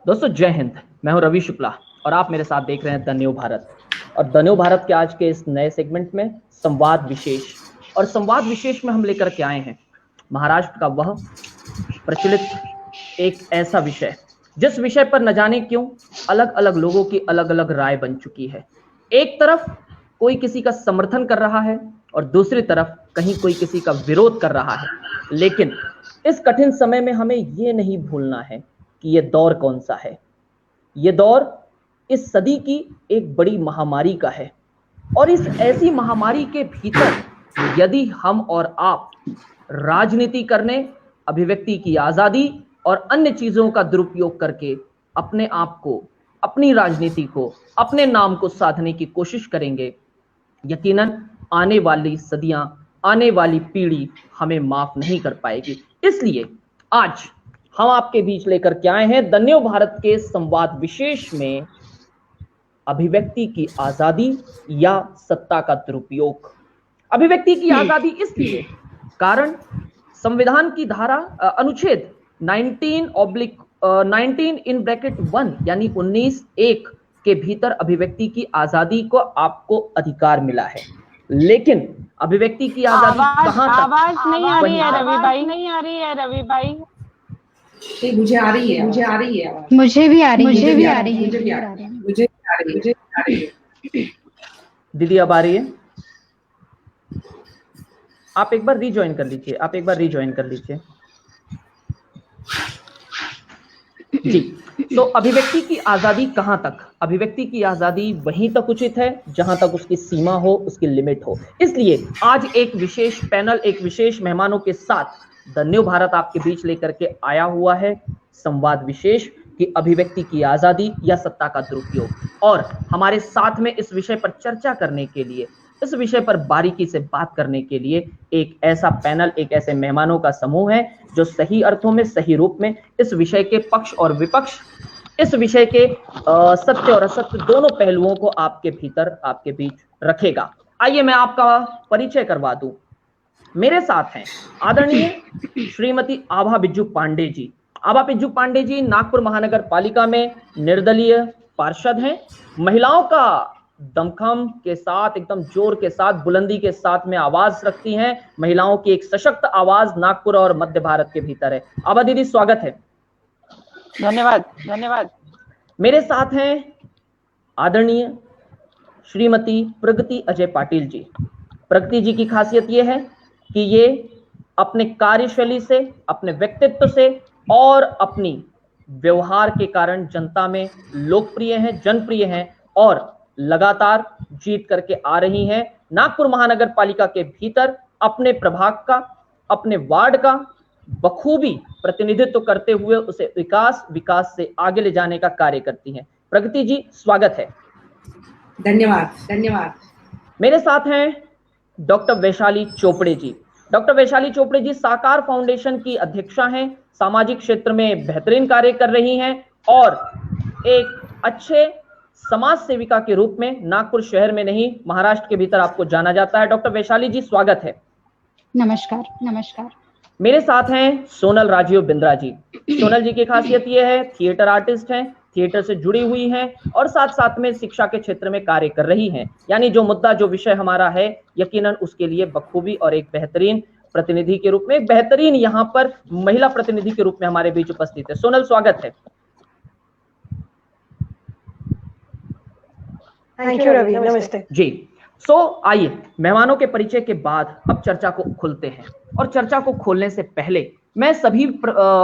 दोस्तों जय हिंद। मैं हूं रवि शुक्ला और आप मेरे साथ देख रहे हैं द न्यू भारत। और द न्यू भारत के आज के इस नए सेगमेंट में संवाद विशेष, और संवाद विशेष में हम लेकर के आए हैं महाराष्ट्र का वह प्रचलित एक ऐसा विषय जिस विषय पर न जाने क्यों अलग अलग लोगों की अलग अलग राय बन चुकी है। एक तरफ कोई किसी का समर्थन कर रहा है और दूसरी तरफ कहीं कोई किसी का विरोध कर रहा है। लेकिन इस कठिन समय में हमें ये नहीं भूलना है कि ये दौर कौन सा है। ये दौर इस सदी की एक बड़ी महामारी का है, और इस ऐसी महामारी के भीतर यदि हम और आप राजनीति करने, अभिव्यक्ति की आजादी और अन्य चीजों का दुरुपयोग करके अपने आप को, अपनी राजनीति को, अपने नाम को साधने की कोशिश करेंगे, यकीनन आने वाली सदियां, आने वाली पीढ़ी हमें माफ नहीं कर पाएगी। इसलिए आज हम आपके बीच लेकर के आए हैं द न्यू भारत के संवाद विशेष में अभिव्यक्ति की आजादी या सत्ता का दुरुपयोग। अभिव्यक्ति की आजादी इसलिए कारण संविधान की धारा अनुच्छेद 19/1 यानी 19(1) के भीतर अभिव्यक्ति की आजादी को आपको अधिकार मिला है। लेकिन अभिव्यक्ति की आजादी कहां तक? आवाज नहीं आ रही है रवि भाई, नहीं आ रही है रवि भाई। मुझे आ रही है, मुझे आ रही है, मुझे भी आ रही है, मुझे भी आ रही है, मुझे भी आ रही है, मुझे आ रही है, मुझे आ रही है। दीदी अब आ रही है? आप एक बार रीजॉइन कर लीजिए, आप एक बार रीजॉइन कर लीजिए जी। तो अभिव्यक्ति की आजादी कहां तक? अभिव्यक्ति की आजादी वहीं तक उचित है जहां तक उसकी सीमा हो, उसकी लिमिट हो। इसलिए आज एक विशेष पैनल, एक विशेष मेहमानों के साथ द न्यू भारत आपके बीच लेकर के आया हुआ है संवाद विशेष कि अभिव्यक्ति की आजादी या सत्ता का दुरुपयोग। और हमारे साथ में इस विषय पर चर्चा करने के लिए, इस विषय पर बारीकी से बात करने के लिए एक ऐसा पैनल, एक ऐसे मेहमानों का समूह है जो सही अर्थों में, सही रूप में इस विषय के पक्ष और विपक्ष, इस विषय के सत्य और असत्य दोनों पहलुओं को आपके भीतर, आपके बीच रखेगा। आइए मैं आपका परिचय करवा दूं। मेरे साथ हैं आदरणीय श्रीमती आभा बिज्जू पांडे जी। आभा बिज्जू पांडे जी नागपुर महानगर पालिका में निर्दलीय पार्षद हैं। महिलाओं का दमखम के साथ, एकदम जोर के साथ, बुलंदी के साथ में आवाज रखती हैं। महिलाओं की एक सशक्त आवाज नागपुर और मध्य भारत के भीतर है। आभा दीदी स्वागत है। धन्यवाद, धन्यवाद। मेरे साथ हैं आदरणीय श्रीमती प्रगति अजय पाटिल जी। प्रगति जी की खासियत यह है कि ये अपने कार्यशैली से, अपने व्यक्तित्व से और अपनी व्यवहार के कारण जनता में लोकप्रिय हैं, जनप्रिय हैं और लगातार जीत करके आ रही हैं। नागपुर महानगर पालिका के भीतर अपने प्रभाग का, अपने वार्ड का बखूबी प्रतिनिधित्व करते हुए उसे विकास से आगे ले जाने का कार्य करती हैं। प्रगति जी स्वागत है। धन्यवाद, धन्यवाद। मेरे साथ हैं डॉक्टर वैशाली चोपड़े जी। डॉक्टर वैशाली चोपड़े जी साकार फाउंडेशन की अध्यक्षा हैं, सामाजिक क्षेत्र में बेहतरीन कार्य कर रही हैं और एक अच्छे समाज सेविका के रूप में नागपुर शहर में नहीं, महाराष्ट्र के भीतर आपको जाना जाता है। डॉक्टर वैशाली जी स्वागत है। नमस्कार, नमस्कार। मेरे साथ हैं सोनल राजीव बिंद्रा जी। सोनल जी की खासियत यह है, थिएटर आर्टिस्ट हैं, थिएटर से जुड़ी हुई हैं और साथ साथ में शिक्षा के क्षेत्र में कार्य कर रही हैं। यानी जो मुद्दा, जो विषय हमारा है, यकीनन उसके लिए बखूबी और एक बेहतरीन प्रतिनिधि के रूप में, एक बेहतरीन यहाँ पर महिला प्रतिनिधि के रूप में हमारे बीच उपस्थित है। सोनल स्वागत है। थैंक यू रवि, नमस्ते जी। आइए मेहमानों के परिचय के बाद अब चर्चा को खोलते हैं। और चर्चा को खोलने से पहले मैं सभी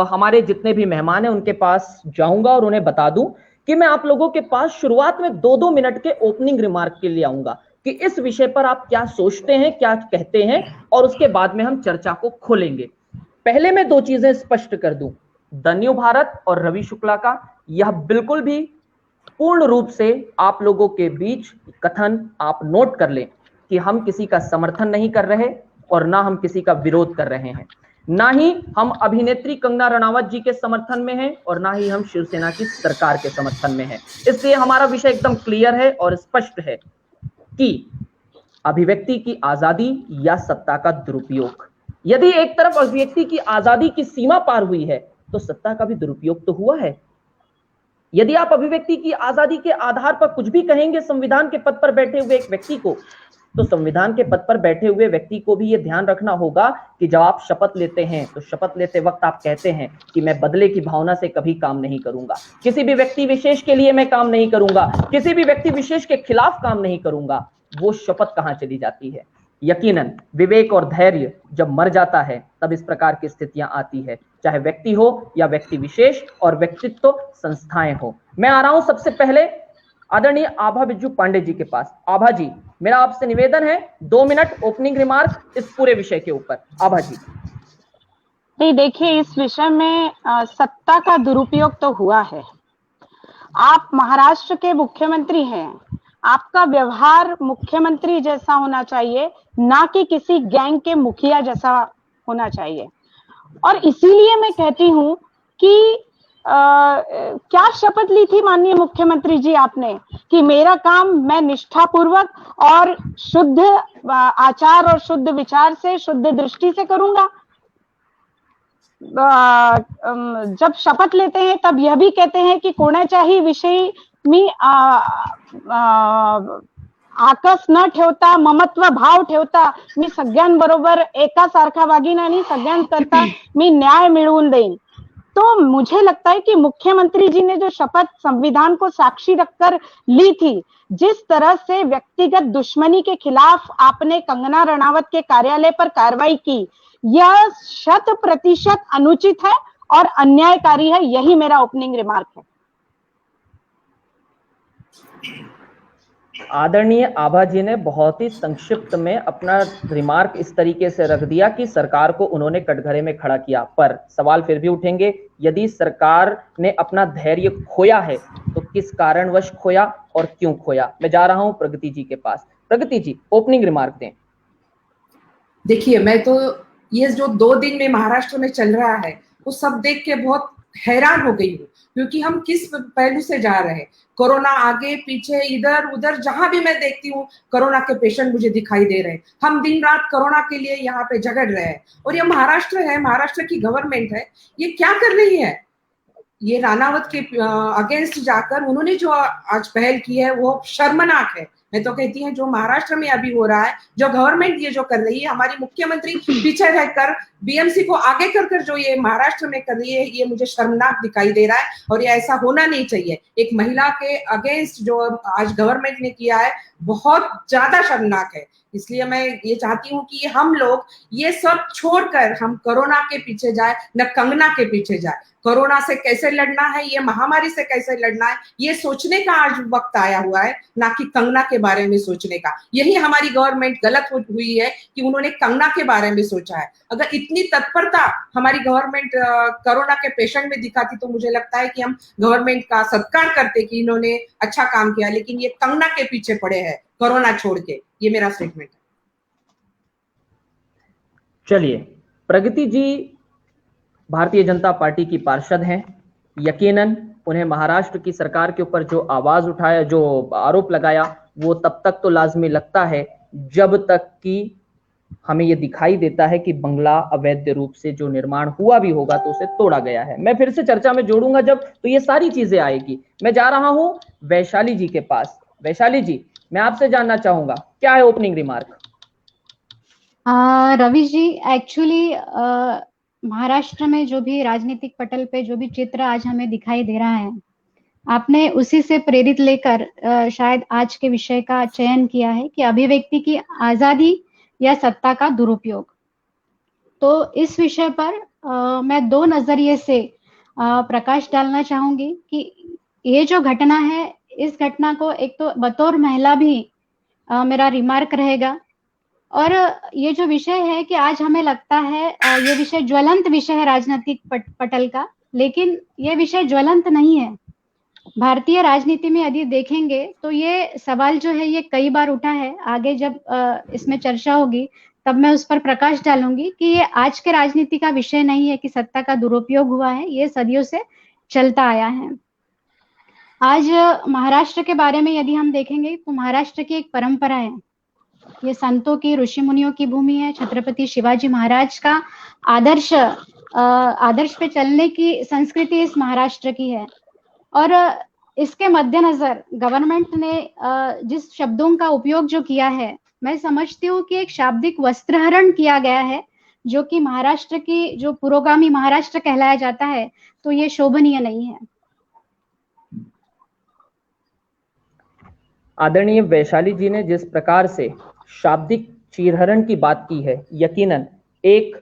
हमारे जितने भी मेहमान हैं उनके पास जाऊंगा और उन्हें बता दूं कि मैं आप लोगों के पास शुरुआत में 2-2 मिनट के ओपनिंग रिमार्क के लिए आऊंगा कि इस विषय पर आप क्या सोचते हैं, क्या कहते हैं, और उसके बाद में हम चर्चा को खोलेंगे। पहले मैं 2 चीजें स्पष्ट कर दूं। द न्यू भारत और रवि शुक्ला का यह बिल्कुल भी पूर्ण रूप से आप लोगों के बीच कथन आप नोट कर लें कि हम किसी का समर्थन नहीं कर रहे और ना हम किसी का विरोध कर रहे हैं, ना ही हम अभिनेत्री कंगना रनावत जी के समर्थन में हैं और ना ही हम शिवसेना की सरकार के समर्थन में हैं। इसलिए हमारा विषय एकदम क्लियर है और स्पष्ट है कि अभिव्यक्ति की आजादी या सत्ता का दुरुपयोग। यदि एक तरफ अभिव्यक्ति की आजादी की सीमा पार हुई है तो सत्ता का भी दुरुपयोग तो हुआ है। यदि आप अभिव्यक्ति की आजादी के आधार पर कुछ भी कहेंगे संविधान के पद पर बैठे हुए एक व्यक्ति को, तो संविधान के पद पर बैठे हुए व्यक्ति को भी यह ध्यान रखना होगा कि जब आप शपथ लेते हैं तो शपथ लेते वक्त आप कहते हैं कि मैं बदले की भावना से कभी काम नहीं करूंगा, किसी भी व्यक्ति विशेष के लिए मैं काम नहीं करूंगा, किसी भी व्यक्ति विशेष के खिलाफ काम नहीं करूंगा। वो शपथ कहां चली जाती है? यकीनन विवेक और धैर्य जब मर जाता है तब इस प्रकार की स्थितियां आती है, चाहे व्यक्ति हो या व्यक्ति विशेष और व्यक्तित्व संस्थाएं हो। मैं आ रहा हूं सबसे पहले आदरणीय आभा बिज्जू पांडे जी के पास। आभा जी, मेरा आपसे निवेदन है 2 मिनट ओपनिंग रिमार्क इस पूरे विषय के ऊपर। आभा जी। नहीं, देखिए, इस विषय में सत्ता का दुरुपयोग तो हुआ है। आप महाराष्ट्र के मुख्यमंत्री हैं, आपका व्यवहार मुख्यमंत्री जैसा होना चाहिए, ना कि किसी गैंग के मुखिया जैसा होना चाहिए। और इसीलिए मैं कहती हूं कि क्या शपथ ली थी माननीय मुख्यमंत्री जी आपने कि मेरा काम मैं निष्ठापूर्वक और शुद्ध आचार और शुद्ध विचार से, शुद्ध दृष्टि से करूंगा। जब शपथ लेते हैं तब यह भी कहते हैं की कोणाच्याही विषयी मी आकस न ठेवता, ममत्व भाव ठेवता मी सगळ्यांबरोबर एकासारखा वागीन आणि सगळ्यांकरता मी न्याय मिळवून देईन। तो मुझे लगता है कि मुख्यमंत्री जी ने जो शपथ संविधान को साक्षी रखकर ली थी, जिस तरह से व्यक्तिगत दुश्मनी के खिलाफ आपने कंगना रनावत के कार्यालय पर कार्रवाई की, यह 100% अनुचित है और अन्यायकारी है। यही मेरा ओपनिंग रिमार्क है। आदरणीय आभा जी ने बहुत ही संक्षिप्त में अपना रिमार्क इस तरीके से रख दिया कि सरकार को उन्होंने कटघरे में खड़ा किया, पर सवाल फिर भी उठेंगे, यदि सरकार ने अपना धैर्य खोया है तो किस कारणवश खोया और क्यों खोया? मैं जा रहा हूं प्रगति जी के पास। प्रगति जी, ओपनिंग रिमार्क दें। देखिए, मैं तो ये जो 2 दिन में महाराष्ट्र में चल रहा है वो सब देख के बहुत हैरान हो गई हूँ, क्योंकि हम किस पहलू से जा रहे हैं। कोरोना आगे पीछे इधर उधर जहां भी मैं देखती हूँ कोरोना के पेशेंट मुझे दिखाई दे रहे हैं। हम दिन रात कोरोना के लिए यहाँ पे झगड़ रहे हैं और ये महाराष्ट्र है, महाराष्ट्र की गवर्नमेंट है, ये क्या कर रही है? ये रानावत के अगेंस्ट जाकर उन्होंने जो आज पहल की है वो शर्मनाक है। मैं तो कहती हूँ जो महाराष्ट्र में अभी हो रहा है, जो गवर्नमेंट ये जो कर रही है, हमारी मुख्यमंत्री पीछे रहकर बीएमसी को आगे कर जो ये महाराष्ट्र में कर रही है, ये मुझे शर्मनाक दिखाई दे रहा है और ये ऐसा होना नहीं चाहिए। एक महिला के अगेंस्ट जो आज गवर्नमेंट ने किया है बहुत ज्यादा शर्मनाक है। इसलिए मैं ये चाहती हूँ कि हम लोग ये सब छोड़कर हम कोरोना के पीछे जाए, न कंगना के पीछे जाए। कोरोना से कैसे लड़ना है, ये महामारी से कैसे लड़ना है, ये सोचने का आज वक्त आया हुआ है, ना कि कंगना के बारे में सोचने का। यही हमारी गवर्नमेंट गलत हुई है कि उन्होंने कंगना के बारे में सोचा है। अगर इतनी तत्परता हमारी गवर्नमेंट कोरोना के पेशेंट में दिखाती तो मुझे लगता है कि हम गवर्नमेंट का सत्कार करते कि इन्होंने अच्छा काम किया, लेकिन ये कंगना के पीछे पड़े हैं कोरोना छोड़ के। ये मेरा स्टेटमेंट है। चलिए, प्रगति जी भारतीय जनता पार्टी की पार्षद हैं, यकीनन उन्हें महाराष्ट्र की सरकार के ऊपर जो आवाज उठाया, जो आरोप लगाया, वो तब तक तो लाजमी लगता है जब तक कि हमें ये दिखाई देता है कि बंगला अवैध रूप से जो निर्माण हुआ भी होगा तो उसे तोड़ा गया है। मैं फिर से चर्चा में जोड़ूंगा जब, तो ये सारी चीजें आएगी। मैं जा रहा हूं वैशाली जी के पास। वैशाली जी, मैं आपसे जानना चाहूंगा क्या है opening remark? Ravi ji, actually Maharashtra में जो भी राजनीतिक पटल पे जो भी चित्र आज हमें दिखाई दे रहा है, आपने उसी से प्रेरित लेकर शायद आज के विषय का चयन किया है कि अभिव्यक्ति की आजादी या सत्ता का दुरुपयोग। तो इस विषय पर मैं 2 नजरिए से प्रकाश डालना चाहूंगी कि ये जो घटना है, इस घटना को एक तो बतौर महिला भी मेरा रिमार्क रहेगा, और ये जो विषय है कि आज हमें लगता है ये विषय ज्वलंत विषय है राजनीतिक पटल का, लेकिन ये विषय ज्वलंत नहीं है। भारतीय राजनीति में यदि देखेंगे तो ये सवाल जो है ये कई बार उठा है। आगे जब इसमें चर्चा होगी तब मैं उस पर प्रकाश डालूंगी कि ये आज के राजनीति का विषय नहीं है कि सत्ता का दुरुपयोग हुआ है, ये सदियों से चलता आया है। आज महाराष्ट्र के बारे में यदि हम देखेंगे तो महाराष्ट्र की एक परंपरा है, ये संतों की, ऋषि मुनियों की भूमि है। छत्रपति शिवाजी महाराज का आदर्श पे चलने की संस्कृति इस महाराष्ट्र की है। और इसके मद्देनजर गवर्नमेंट ने जिस शब्दों का उपयोग जो किया है, मैं समझती हूँ कि एक शाब्दिक वस्त्रहरण किया गया है, जो कि महाराष्ट्र की जो पुरोगामी महाराष्ट्र कहलाया जाता है, तो ये शोभनीय नहीं है। आदरणीय वैशाली जी ने जिस प्रकार से शाब्दिक चीरहरण की बात की है, यकीनन एक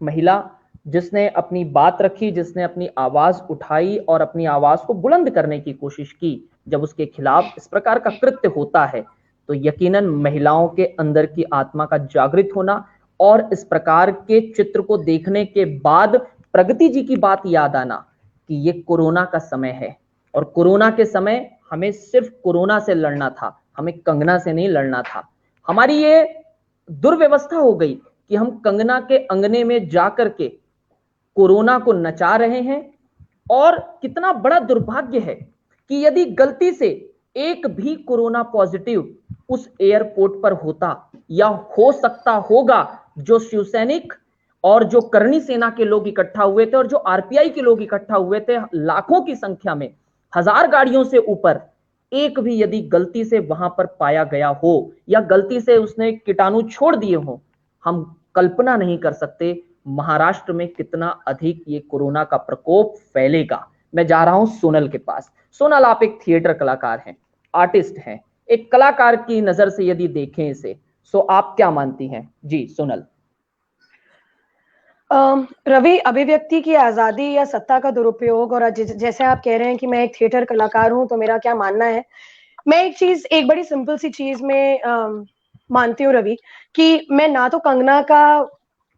महिला जिसने अपनी बात रखी, जिसने अपनी आवाज उठाई और अपनी आवाज को बुलंद करने की कोशिश की, जब उसके खिलाफ इस प्रकार का कृत्य होता है तो यकीनन महिलाओं के अंदर की आत्मा का जागृत होना और इस प्रकार के चित्र को देखने के बाद प्रगति जी की बात याद आना कि ये कोरोना का समय है और कोरोना के समय हमें सिर्फ कोरोना से लड़ना था, हमें कंगना से नहीं लड़ना था। हमारी ये दुर्व्यवस्था हो गई कि हम कंगना के अंगने में जाकर के कोरोना को नचा रहे हैं। और कितना बड़ा दुर्भाग्य है कि यदि गलती से एक भी कोरोना पॉजिटिव उस एयरपोर्ट पर होता या हो सकता होगा, जो शिवसैनिक और जो करणी सेना के लोग इकट्ठा हुए थे और जो आरपीआई के लोग इकट्ठा हुए थे लाखों की संख्या में, 1000 गाड़ियों से ऊपर, एक भी यदि गलती से वहां पर पाया गया हो या गलती से उसने कीटाणु छोड़ दिए हो, हम कल्पना नहीं कर सकते महाराष्ट्र में कितना अधिक ये कोरोना का प्रकोप फैलेगा। मैं जा रहा हूं सोनल के पास। सोनल, आप एक थिएटर कलाकार हैं, आर्टिस्ट हैं, एक कलाकार की नजर से यदि देखें इसे, सो आप क्या मानती हैं? जी सोनल। रवि, अभिव्यक्ति की आजादी या सत्ता का दुरुपयोग, और जैसे आप कह रहे हैं कि मैं एक थिएटर कलाकार हूं तो मेरा क्या मानना है, मैं एक बड़ी सिंपल सी चीज में मानती हूँ रवि, कि मैं ना तो कंगना का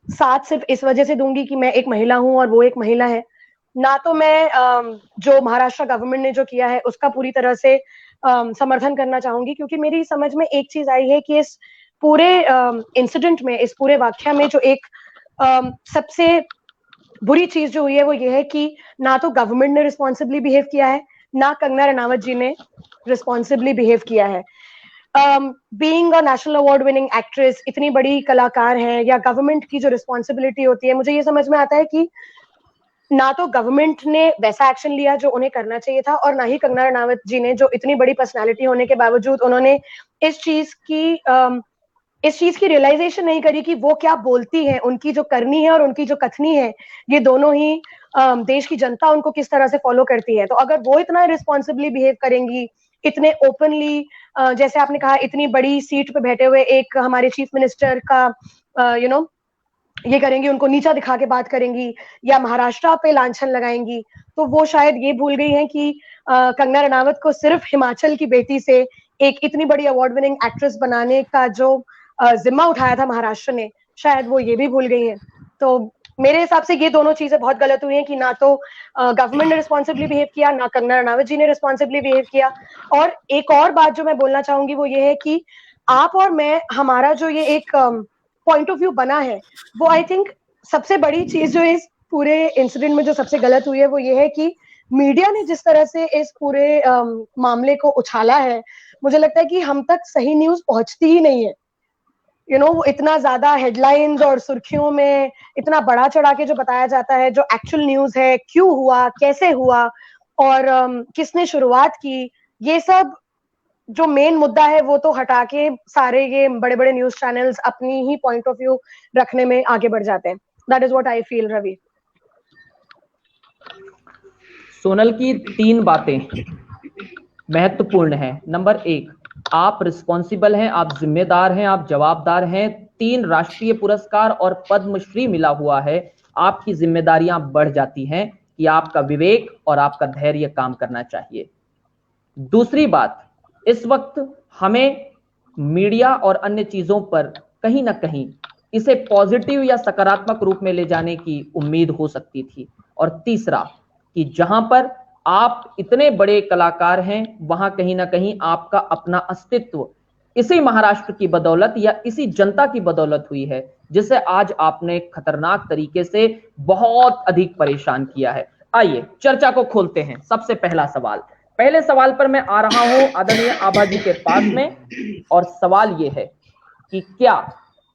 साथ सिर्फ इस वजह से दूंगी कि मैं एक महिला हूं और वो एक महिला है, ना तो मैं जो महाराष्ट्र गवर्नमेंट ने जो किया है उसका पूरी तरह से समर्थन करना चाहूंगी, क्योंकि मेरी समझ में एक चीज आई है कि इस पूरे इंसिडेंट में, इस पूरे वाकया में जो एक सबसे बुरी चीज जो हुई है वो ये है कि ना तो गवर्नमेंट ने रिस्पॉन्सिबली बिहेव किया है, ना कंगना रनावत जी ने रिस्पॉन्सिबली बिहेव किया है। Being a national award winning actress, इतनी बड़ी कलाकार है, या गवर्नमेंट की जो रिस्पॉन्सिबिलिटी होती है, मुझे ये समझ में आता है कि ना तो गवर्नमेंट ने वैसा एक्शन लिया जो उन्हें करना चाहिए था, और ना ही कंगना रनावत जी ने, जो इतनी बड़ी पर्सनालिटी होने के बावजूद उन्होंने इस चीज की रियलाइजेशन नहीं करी कि वो क्या बोलती है, उनकी जो करनी है और उनकी जो कथनी है, ये दोनों ही देश की जनता उनको किस तरह से फॉलो करती है। तो अगर वो इतना रिस्पॉन्सिबली बिहेव करेंगी, इतने ओपनली, जैसे आपने कहा, इतनी बड़ी सीट पे बैठे हुए एक हमारे चीफ मिनिस्टर का ये करेंगी, उनको नीचा दिखा के बात करेंगी या महाराष्ट्र पे लांछन लगाएंगी, तो वो शायद ये भूल गई हैं कि कंगना रनावत को सिर्फ हिमाचल की बेटी से एक इतनी बड़ी अवार्ड विनिंग एक्ट्रेस बनाने का जो जिम्मा उठाया था महाराष्ट्र ने, शायद वो ये भी भूल गई हैं। तो मेरे हिसाब से ये दोनों चीजें बहुत गलत हुई हैं कि ना तो गवर्नमेंट ने रिस्पॉन्सिबली बिहेव किया, ना कंगना रनावत जी ने रिस्पॉन्सिबली बिहेव किया। और एक और बात जो मैं बोलना चाहूंगी वो ये है कि आप और मैं, हमारा जो ये एक पॉइंट ऑफ व्यू बना है, वो आई थिंक सबसे बड़ी चीज जो इस पूरे इंसिडेंट में जो सबसे गलत हुई है वो ये है कि मीडिया ने जिस तरह से इस पूरे मामले को उछाला है, मुझे लगता है कि हम तक सही न्यूज पहुंचती ही नहीं है। वो इतना ज्यादा हेडलाइंस और सुर्खियों में इतना बढ़ा चढ़ा के जो बताया जाता है, जो एक्चुअल न्यूज है, क्यों हुआ, कैसे हुआ और किसने शुरुआत की, ये सब जो मेन मुद्दा है वो तो हटा के सारे ये बड़े बड़े न्यूज चैनल्स अपनी ही पॉइंट ऑफ व्यू रखने में आगे बढ़ जाते हैं। That is what I feel Ravi. Sonal की 3 बातें महत्वपूर्ण हैं। नंबर 1, आप रिस्पॉन्सिबल हैं, आप जिम्मेदार हैं, आप जवाबदार हैं। 3 राष्ट्रीय पुरस्कार और पद्मश्री मिला हुआ है, आपकी जिम्मेदारियां बढ़ जाती हैं कि आपका विवेक और आपका धैर्य काम करना चाहिए। दूसरी बात, इस वक्त हमें मीडिया और अन्य चीजों पर कहीं ना कहीं इसे पॉजिटिव या सकारात्मक रूप में ले जाने की उम्मीद हो सकती थी। और तीसरा कि जहां पर आप इतने बड़े कलाकार हैं, वहां कहीं ना कहीं आपका अपना अस्तित्व इसी महाराष्ट्र की बदौलत या इसी जनता की बदौलत हुई है, जिसे आज आपने खतरनाक तरीके से बहुत अधिक परेशान किया है। आइए चर्चा को खोलते हैं। सबसे पहले सवाल पर मैं आ रहा हूं आदरणीय आभा जी के पास में, और सवाल यह है कि क्या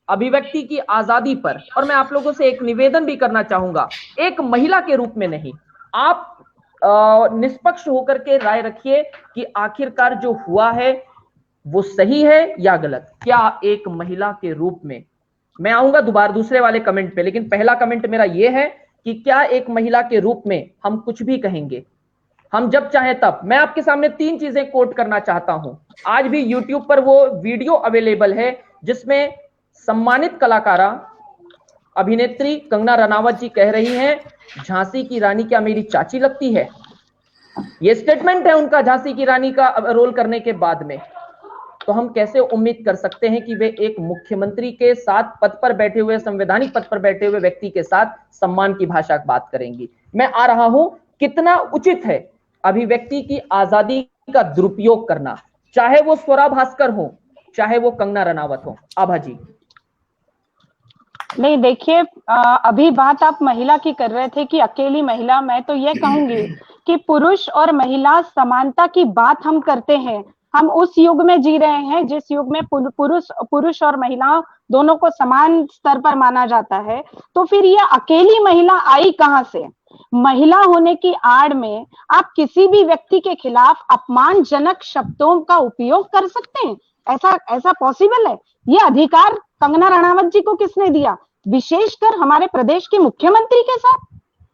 अभिव्यक्ति की आजादी पर, और मैं आप लोगों से एक निवेदन भी करना चाहूंगा, एक महिला के रूप में नहीं, आप निष्पक्ष होकर के राय रखिए कि आखिरकार जो हुआ है वो सही है या गलत। क्या एक महिला के रूप में, मैं आऊंगा दोबारा दूसरे वाले कमेंट पे, लेकिन पहला कमेंट मेरा ये है कि क्या एक महिला के रूप में हम कुछ भी कहेंगे, हम जब चाहें तब। मैं आपके सामने 3 चीजें कोट करना चाहता हूं। आज भी YouTube पर वो वीडियो अवेलेबल है जिसमें सम्मानित कलाकारा अभिनेत्री कंगना रनावत जी कह रही हैं, झांसी की रानी क्या मेरी चाची लगती है। ये स्टेटमेंट है उनका झांसी की रानी का रोल करने के बाद में। तो हम कैसे उम्मीद कर सकते हैं कि वे एक मुख्यमंत्री के साथ पद पर बैठे हुए, संवैधानिक पद पर बैठे हुए व्यक्ति के साथ सम्मान की भाषा बात करेंगी। मैं आ रहा हूं, कितना उचित है अभिव्यक्ति की आजादी का दुरुपयोग करना, चाहे वो स्वरा भास्कर हो, चाहे वो कंगना रनावत हो। आभा जी। नहीं देखिए, अभी बात आप महिला की कर रहे थे कि अकेली महिला। मैं तो ये कहूंगी कि पुरुष और महिला समानता की बात हम करते हैं। हम उस युग में जी रहे हैं जिस युग में पुरुष और महिला दोनों को समान स्तर पर माना जाता है। तो फिर ये अकेली महिला आई कहां से? महिला होने की आड़ में आप किसी भी व्यक्ति के खिलाफ अपमानजनक शब्दों का उपयोग कर सकते हैं? ऐसा पॉसिबल है? ये अधिकार कंगना रनावत जी को किसने दिया? विशेषकर हमारे प्रदेश के मुख्यमंत्री के साथ।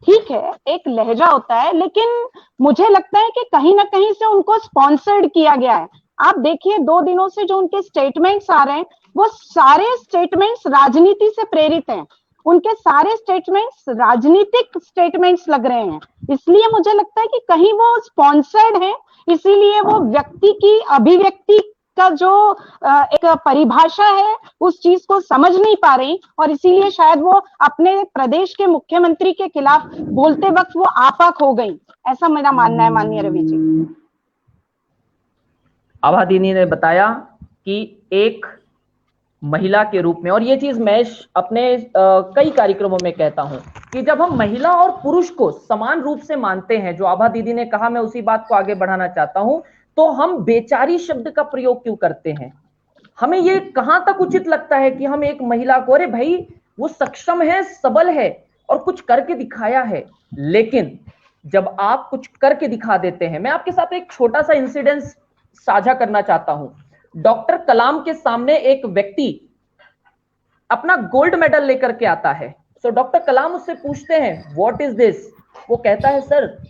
ठीक है, एक लहजा होता है, लेकिन मुझे लगता है कि कहीं ना कहीं से उनको स्पॉन्सर्ड किया गया है। आप देखिए 2 दिनों से जो उनके स्टेटमेंट्स आ रहे हैं, वो सारे स्टेटमेंट्स राजनीति से प्रेरित हैं। उनके सारे स्टेटमेंट्स राजनीतिक स्टेटमेंट्स लग रहे हैं। इसलिए मुझे लगता है कि कहीं वो स्पॉन्सर्ड है, इसीलिए वो व्यक्ति की अभिव्यक्ति का जो एक परिभाषा है उस चीज को समझ नहीं पा रही, और इसीलिए शायद वो अपने प्रदेश के मुख्यमंत्री के खिलाफ बोलते वक्त वो आपाक हो गई। ऐसा मेरा मानना है माननीय रवि जी। आभा दीदी ने बताया कि एक महिला के रूप में, और ये चीज मैं अपने कई कार्यक्रमों में कहता हूं कि जब हम महिला और पुरुष को समान रूप से मानते हैं, जो आभा दीदी ने कहा, मैं उसी बात को आगे बढ़ाना चाहता हूं, तो हम बेचारी शब्द का प्रयोग क्यों करते हैं? हमें ये कहां तक उचित लगता है कि हम एक महिला को, अरे भाई वो सक्षम है, सबल है और कुछ करके दिखाया है, लेकिन जब आप कुछ करके दिखा देते हैं। मैं आपके साथ एक छोटा सा इंसिडेंस साझा करना चाहता हूं। डॉक्टर कलाम के सामने एक व्यक्ति अपना गोल्ड मेडल लेकर के आता है। सो डॉक्टर कलाम उससे पूछते हैं व्हाट इज दिस? वो कहता है सर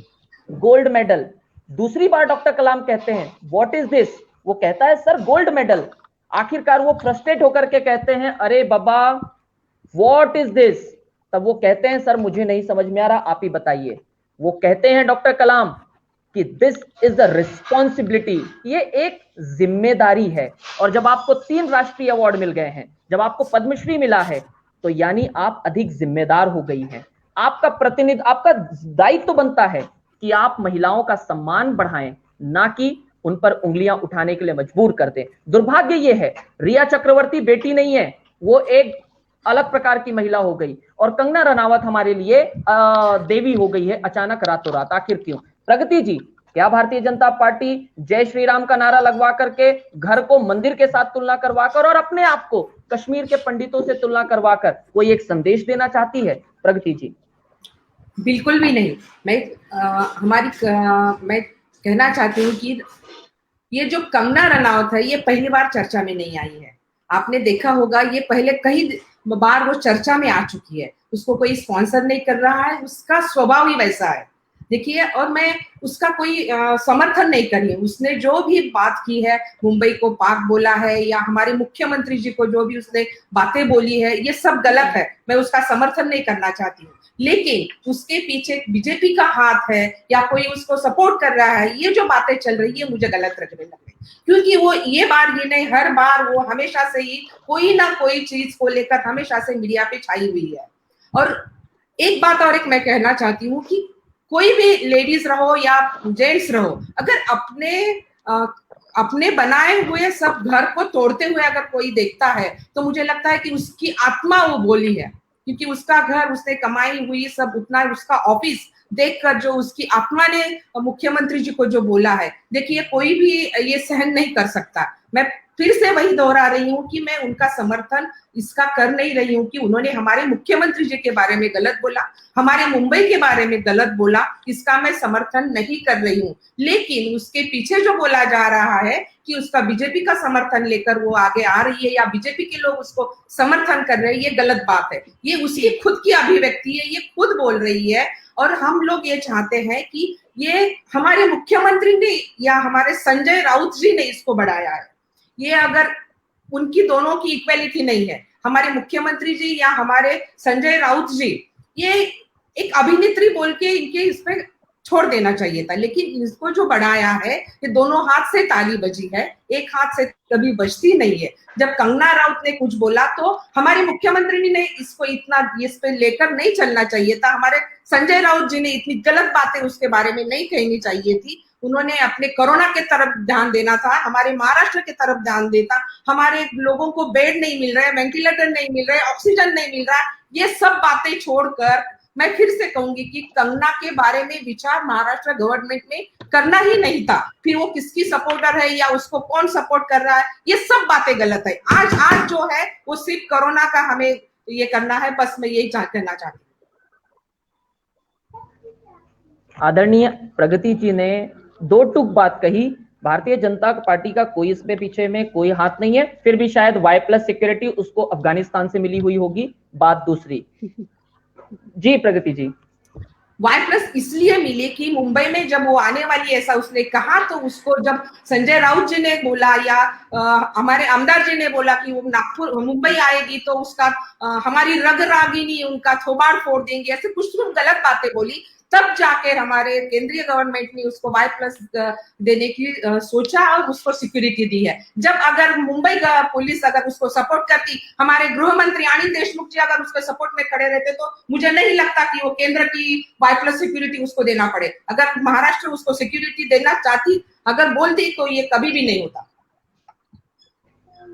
गोल्ड मेडल। दूसरी बार डॉक्टर कलाम कहते हैं व्हाट इज दिस? वो कहता है सर गोल्ड मेडल। आखिरकार वो फ्रस्ट्रेट होकर के कहते हैं अरे बाबा व्हाट इज दिस? तब वो कहते हैं सर मुझे नहीं समझ में आ रहा, आप ही बताइए। वो कहते हैं डॉक्टर कलाम कि दिस इज द रिस्पॉन्सिबिलिटी, ये एक जिम्मेदारी है। और जब आपको 3 राष्ट्रीय अवार्ड मिल गए हैं, जब आपको पद्मश्री मिला है, तो यानी आप अधिक जिम्मेदार हो गई हैं। आपका प्रतिनिधि, आपका दायित्व तो बनता है कि आप महिलाओं का सम्मान बढ़ाएं, ना कि उन पर उंगलियां उठाने के लिए मजबूर कर दें। दुर्भाग्य ये है रिया चक्रवर्ती बेटी नहीं है, वो एक अलग प्रकार की महिला हो गई, और कंगना रनावत हमारे लिए देवी हो गई है अचानक रातों रात। आखिर क्यों? प्रगति जी, क्या भारतीय जनता पार्टी जय श्री राम का नारा लगवा करके, घर को मंदिर के साथ तुलना करवाकर और अपने आप को कश्मीर के पंडितों से तुलना करवाकर कोई एक संदेश देना चाहती है? प्रगति जी। बिल्कुल भी नहीं। मैं कहना चाहती हूँ कि ये जो कंगना रनावत है, ये पहली बार चर्चा में नहीं आई है। आपने देखा होगा ये पहले कई बार वो चर्चा में आ चुकी है। उसको कोई स्पॉन्सर नहीं कर रहा है, उसका स्वभाव ही वैसा है। देखिए, और मैं उसका कोई समर्थन नहीं कर रही हूँ। उसने जो भी बात की है, मुंबई को पाक बोला है, या हमारे मुख्यमंत्री जी को जो भी उसने बातें बोली है, ये सब गलत है। मैं उसका समर्थन नहीं करना चाहती हूँ, लेकिन उसके पीछे बीजेपी का हाथ है या कोई उसको सपोर्ट कर रहा है, ये जो बातें चल रही है मुझे गलत लगने लगी। क्योंकि वो ये बार ही नहीं, हर बार वो हमेशा से ही कोई ना कोई चीज को लेकर हमेशा से मीडिया पे छाई हुई है। और एक बात और मैं कहना चाहती हूँ कि कोई भी लेडीज रहो या जेंट्स रहो, अगर अपने बनाए हुए सब घर को तोड़ते हुए अगर कोई देखता है, तो मुझे लगता है कि उसकी आत्मा वो बोली है। क्योंकि उसका घर, उसने कमाई हुई सब उतना, उसका ऑफिस देखकर जो उसकी आत्मा ने मुख्यमंत्री जी को जो बोला है, देखिए कोई भी ये सहन नहीं कर सकता। मैं फिर से वही दोहरा रही हूँ कि मैं उनका समर्थन इसका कर नहीं रही हूँ कि उन्होंने हमारे मुख्यमंत्री जी के बारे में गलत बोला, हमारे मुंबई के बारे में गलत बोला, इसका मैं समर्थन नहीं कर रही हूँ। लेकिन उसके पीछे जो बोला जा रहा है कि उसका बीजेपी का समर्थन लेकर वो आगे आ रही है या बीजेपी के लोग उसको समर्थन कर रहे हैं, ये गलत बात है। ये उसकी खुद की अभिव्यक्ति है, ये खुद बोल रही है। और हम लोग ये चाहते हैं कि ये हमारे मुख्यमंत्री ने या हमारे संजय राउत जी ने इसको बढ़ाया है। ये अगर उनकी दोनों की इक्वलिटी नहीं है, हमारे मुख्यमंत्री जी या हमारे संजय राउत जी, ये एक अभिनेत्री बोल के इनके इस पे छोड़ देना चाहिए था। लेकिन इसको जो बढ़ाया है, ये दोनों हाथ से ताली बजी है, एक हाथ से कभी बजती नहीं है। जब कंगना राउत ने कुछ बोला तो हमारे मुख्यमंत्री ने इसको इतना इस पे लेकर नहीं चलना चाहिए था। हमारे संजय राउत जी ने इतनी गलत बातें उसके बारे में नहीं कहनी चाहिए थी। उन्होंने अपने कोरोना के तरफ ध्यान देना था, हमारे महाराष्ट्र के तरफ ध्यान देता। हमारे लोगों को बेड नहीं मिल रहा है, वेंटिलेटर नहीं मिल रहा है, ऑक्सीजन नहीं मिल रहा है, ये सब बातें छोड़कर मैं फिर से कहूंगी कि कंगना के बारे में विचार महाराष्ट्र गवर्नमेंट में करना ही नहीं था। फिर वो किसकी सपोर्टर है या उसको कौन सपोर्ट कर रहा है, ये सब बातें गलत है। आज जो है वो सिर्फ कोरोना का हमें ये करना है, बस मैं यही कहना चाहती हूँ। आदरणीय प्रगति जी ने दो टूक बात कही। भारतीय जनता पार्टी का कोई इसमें पीछे में कोई हाथ नहीं है, फिर भी शायद Y+ सिक्योरिटी उसको अफगानिस्तान से मिली हुई होगी, बात दूसरी। जी प्रगति जी। Y+ इसलिए मिली कि मुंबई में जब वो आने वाली ऐसा उसने कहा, तो उसको जब संजय राउत जी ने बोला या हमारे आमदार जी ने बोला कि वो नागपुर मुंबई आएगी तो उसका हमारी रग रागिनी उनका थोबाड़ फोड़ देंगे, ऐसे कुछ गलत बातें बोली, तब जाकर हमारे केंद्रीय गवर्नमेंट ने उसको Y+ देने की सोचा और उसको सिक्योरिटी दी है। जब अगर मुंबई का पुलिस अगर उसको सपोर्ट करती, हमारे गृह मंत्री अनिल देशमुख जी अगर उसके सपोर्ट में खड़े रहते, तो मुझे नहीं लगता कि वो केंद्र की Y+ सिक्योरिटी उसको देना पड़े। अगर महाराष्ट्र उसको सिक्योरिटी देना चाहती, अगर बोलती, तो ये कभी भी नहीं होता।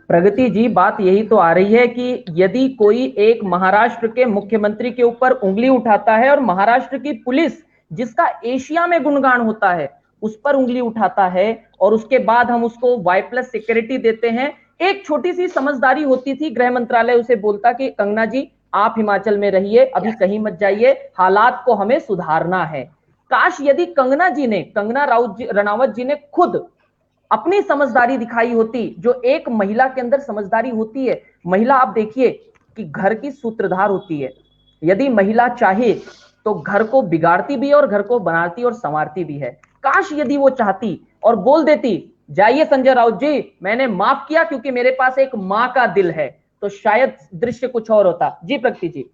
प्रगति जी, बात यही तो आ रही है कि यदि कोई एक महाराष्ट्र के मुख्यमंत्री के ऊपर उंगली उठाता है और महाराष्ट्र की पुलिस, जिसका एशिया में गुणगान होता है, उस पर उंगली उठाता है और उसके बाद हम उसको Y+ सिक्योरिटी देते हैं। एक छोटी सी समझदारी होती थी, गृह मंत्रालय उसे बोलता कि कंगना जी आप हिमाचल में रहिए, अभी कहीं मत जाइए, हालात को हमें सुधारना है। काश यदि कंगना रनावत जी ने खुद अपनी समझदारी दिखाई होती, जो एक महिला के अंदर समझदारी होती है। महिला आप देखिए कि घर की सूत्रधार होती है, यदि महिला चाहे तो घर को बिगाड़ती भी है और घर को बनाती और संवारती भी है। काश यदि वो चाहती और बोल देती, जाइए संजय राउत जी, मैंने माफ किया क्योंकि मेरे पास एक मां का दिल है, तो शायद दृश्य कुछ और होता। जी प्रगति जी।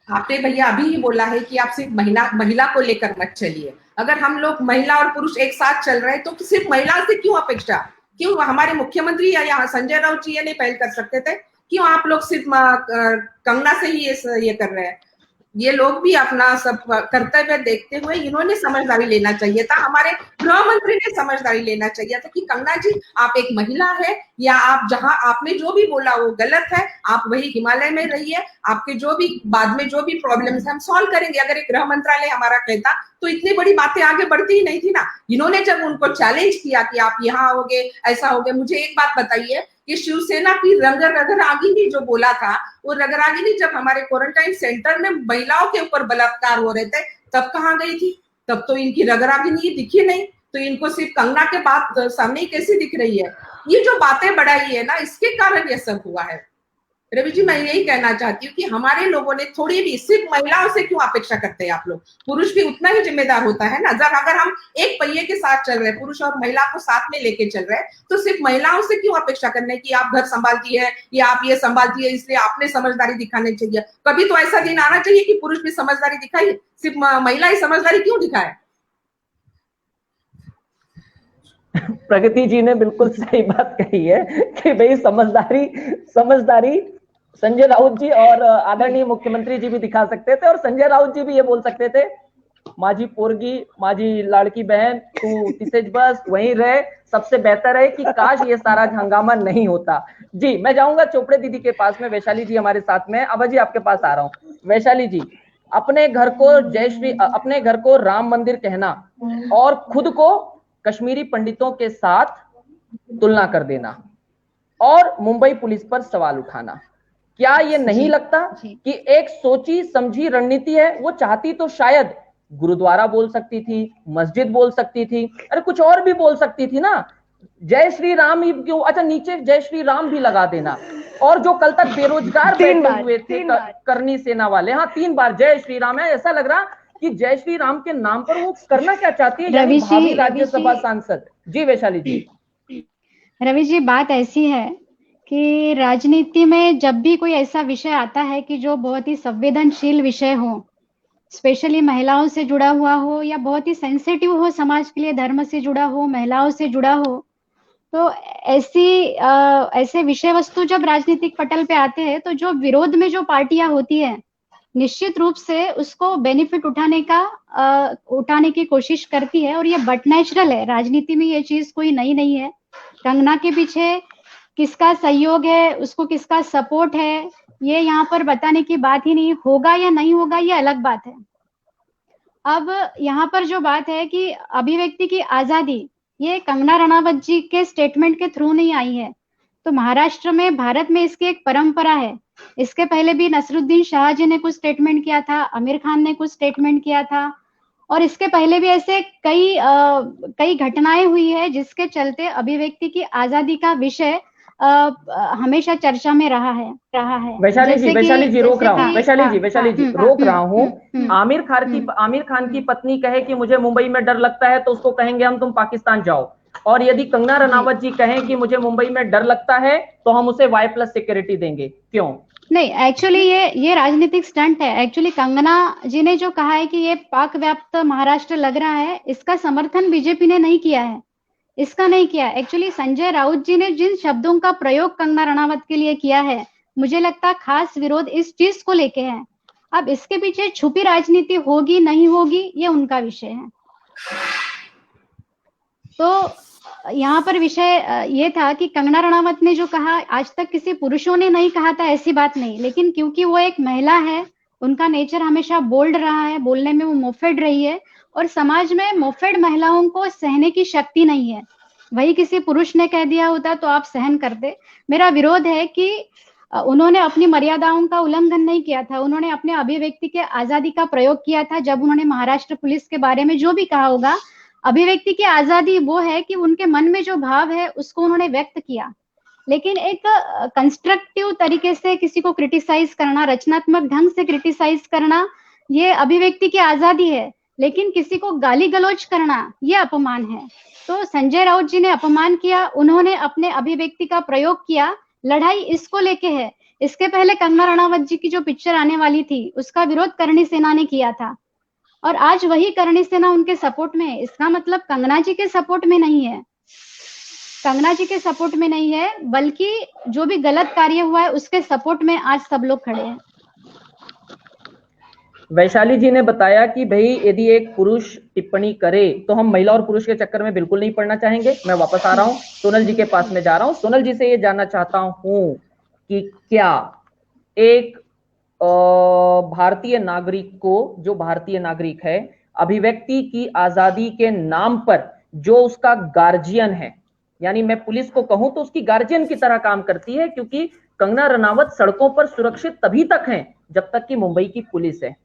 आपने भैया अभी ही बोला है कि आप सिर्फ महिला को लेकर मत चलिए। अगर हम लोग महिला और पुरुष एक साथ चल रहे हैं, तो सिर्फ महिला से क्यों अपेक्षा? क्यों हमारे मुख्यमंत्री या यहाँ संजय राउत जी ये नहीं पहल कर सकते थे? क्यों आप लोग सिर्फ कंगना से ही ये कर रहे हैं? ये लोग भी अपना सब कर्तव्य देखते हुए इन्होंने समझदारी लेना चाहिए था, हमारे गृह मंत्री ने समझदारी लेना चाहिए था कि कंगना जी आप एक महिला है, या आप जहां आपने जो भी बोला वो गलत है, आप वही हिमालय में रहिए, आपके जो भी बाद में जो भी प्रॉब्लम्स हम सॉल्व करेंगे। अगर एक गृह मंत्रालय हमारा कहता तो इतनी बड़ी बातें आगे बढ़ती ही नहीं थी ना। इन्होंने जब उनको चैलेंज किया कि आप यहाँ आओगे, ऐसा होगे, मुझे एक बात बताइए कि शिवसेना की रंगरागिनी जो बोला था, वो रंगरागिनी जब हमारे क्वारंटाइन सेंटर में महिलाओं के ऊपर बलात्कार हो रहे थे, तब कहाँ गई थी? तब तो इनकी रंगरागिनी दिखी नहीं, तो इनको सिर्फ कंगना के बात सामने कैसी दिख रही है? ये जो बातें बढ़ाई है ना, इसके कारण ये सब हुआ है। रवि जी, मैं यही कहना चाहती हूँ कि हमारे लोगों ने थोड़ी भी, सिर्फ महिलाओं से क्यों अपेक्षा करते हैं आप लोग? पुरुष भी उतना ही जिम्मेदार होता है ना। अगर हम एक पहिए के साथ चल रहे हैं, पुरुष और महिला को साथ में लेके चल रहे हैं, तो सिर्फ महिलाओं से क्यों अपेक्षा करने की आप घर संभालती है या आप ये संभालती है, इसलिए आपने समझदारी दिखानी चाहिए। कभी तो ऐसा दिन आना चाहिए कि पुरुष भी समझदारी दिखाए, सिर्फ महिला ही समझदारी क्यों दिखाए? प्रगति जी ने बिल्कुल सही बात कही है कि भाई समझदारी संजय राउत जी और आदरणीय मुख्यमंत्री जी भी दिखा सकते थे, और संजय राउत जी भी ये बोल सकते थे, माझी पोरगी, माझी लाड़की बहन, तू तिसेज बस वहीं रहे, सबसे बेहतर है कि काश ये सारा हंगामा नहीं होता। जी, मैं जाऊंगा चोपड़े दीदी के पास में। वैशाली जी हमारे साथ में। अब जी आपके पास आ रहा हूँ। वैशाली जी, अपने घर को राम मंदिर कहना और खुद को कश्मीरी पंडितों के साथ तुलना कर देना, और मुंबई पुलिस पर सवाल उठाना। क्या ये नहीं लगता कि एक सोची समझी रणनीति है? वो चाहती तो शायद गुरुद्वारा बोल सकती थी, मस्जिद बोल सकती थी, अरे कुछ और भी बोल सकती थी ना। जय श्री राम ही क्यों, अच्छा नीचे जय श्री राम भी लगा देना। और जो कल तक बेरोजगार बैठे हुए थे करनी सेना वाले, हाँ 3 बार जय श्री राम है, ऐसा लग रहा कि जय श्री राम के नाम पर वो करना क्या चाहती है, यानी भावी राज्यसभा सांसद। जी वैशाली जी। रवि जी, बात ऐसी है कि राजनीति में जब भी कोई ऐसा विषय आता है कि जो बहुत ही संवेदनशील विषय हो, स्पेशली महिलाओं से जुड़ा हुआ हो या बहुत ही सेंसिटिव हो, समाज के लिए धर्म से जुड़ा हो, महिलाओं से जुड़ा हो, तो ऐसे विषय वस्तु जब राजनीतिक पटल पे आते हैं तो जो विरोध में जो पार्टियां होती है निश्चित रूप से उसको बेनिफिट उठाने की कोशिश करती है, और ये बट नेचुरल है। राजनीति में ये चीज कोई नई नहीं है। कंगना के पीछे किसका सहयोग है, उसको किसका सपोर्ट है, ये यहाँ पर बताने की बात ही नहीं। होगा या नहीं होगा ये अलग बात है। अब यहाँ पर जो बात है कि अभिव्यक्ति की आजादी, ये कंगना रनावत जी के स्टेटमेंट के थ्रू नहीं आई है। तो महाराष्ट्र में, भारत में इसकी एक परंपरा है। इसके पहले भी नसरुद्दीन शाह जी ने कुछ स्टेटमेंट किया था, आमिर खान ने कुछ स्टेटमेंट किया था, और इसके पहले भी ऐसे कई घटनाएं हुई है जिसके चलते अभिव्यक्ति की आजादी का विषय हमेशा चर्चा में रहा है। वैशाली जी रोक रहा हूँ, वैशाली जी रोक रहा हूँ। आमिर खान की पत्नी कहे कि मुझे मुंबई में डर लगता है, तो उसको कहेंगे हम तुम पाकिस्तान जाओ। और यदि कंगना रनावत जी कहें कि मुझे मुंबई में डर लगता है तो हम उसे Y+ सिक्योरिटी देंगे, क्यों? नहीं, एक्चुअली ये राजनीतिक स्टंट है। एक्चुअली कंगना जी ने जो कहा है कि ये पाक व्याप्त महाराष्ट्र लग रहा है, इसका समर्थन बीजेपी ने नहीं किया है, इसका नहीं किया। एक्चुअली संजय राउत जी ने जिन शब्दों का प्रयोग कंगना रनावत के लिए किया है, मुझे लगता है खास विरोध इस चीज को लेके है। अब इसके पीछे छुपी राजनीति होगी नहीं होगी ये उनका विषय है। तो यहाँ पर विषय ये था कि कंगना रनावत ने जो कहा, आज तक किसी पुरुषों ने नहीं कहा था, ऐसी बात नहीं, लेकिन क्योंकि वो एक महिला है, उनका नेचर हमेशा बोल्ड रहा है, बोलने में वो मोफेड रही है, और समाज में मोफेड महिलाओं को सहने की शक्ति नहीं है। वही किसी पुरुष ने कह दिया होता तो आप सहन करते। मेरा विरोध है कि उन्होंने अपनी मर्यादाओं का उल्लंघन नहीं किया था, उन्होंने अपने अभिव्यक्ति के आजादी का प्रयोग किया था। जब उन्होंने महाराष्ट्र पुलिस के बारे में जो भी कहा होगा, अभिव्यक्ति की आजादी वो है कि उनके मन में जो भाव है उसको उन्होंने व्यक्त किया, लेकिन एक कंस्ट्रक्टिव तरीके से किसी को क्रिटिसाइज करना, रचनात्मक ढंग से क्रिटिसाइज करना, ये अभिव्यक्ति की आजादी है। लेकिन किसी को गाली गलौज करना ये अपमान है। तो संजय राउत जी ने अपमान किया, उन्होंने अपने अभिव्यक्ति का प्रयोग किया, लड़ाई इसको लेके है। इसके पहले कंगना रनावत जी की जो पिक्चर आने वाली थी उसका विरोध करणी सेना ने किया था, और आज वही करणी सेना उनके सपोर्ट में है। इसका मतलब कंगना जी के सपोर्ट में नहीं है, कंगना जी के सपोर्ट में नहीं है, बल्कि जो भी गलत कार्य हुआ है उसके सपोर्ट में आज सब लोग खड़े हैं। वैशाली जी ने बताया कि भाई यदि एक पुरुष टिप्पणी करे तो हम महिला और पुरुष के चक्कर में बिल्कुल नहीं पड़ना चाहेंगे। मैं वापस आ रहा हूं, सोनल जी के पास में जा रहा हूं। सोनल जी से ये जानना चाहता हूं कि क्या एक भारतीय नागरिक को, जो भारतीय नागरिक है, अभिव्यक्ति की आजादी के नाम पर जो उसका गार्जियन है, यानी मैं पुलिस को कहूं तो उसकी गार्जियन की तरह काम करती है, क्योंकि कंगना रनावत सड़कों पर सुरक्षित तभी तक हैं जब तक कि मुंबई की पुलिस है।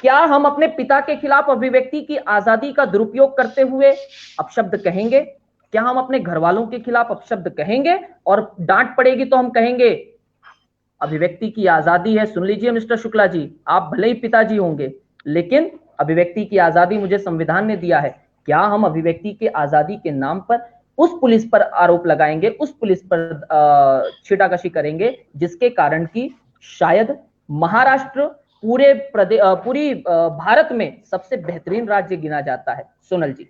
क्या हम अपने पिता के खिलाफ अभिव्यक्ति की आजादी का दुरुपयोग करते हुए अपशब्द कहेंगे? क्या हम अपने घर वालों के खिलाफ अपशब्द कहेंगे? और डांट पड़ेगी तो हम कहेंगे अभिव्यक्ति की आजादी है। सुन लीजिए मिस्टर शुक्ला जी, आप भले ही पिताजी होंगे, लेकिन अभिव्यक्ति की आजादी मुझे संविधान ने दिया है। क्या हम अभिव्यक्ति की आजादी के नाम पर उस पुलिस पर आरोप लगाएंगे, उस पुलिस पर छीटाकशी करेंगे जिसके कारण कि शायद महाराष्ट्र पूरी भारत में सबसे बेहतरीन राज्य गिना जाता है? सोनल जी।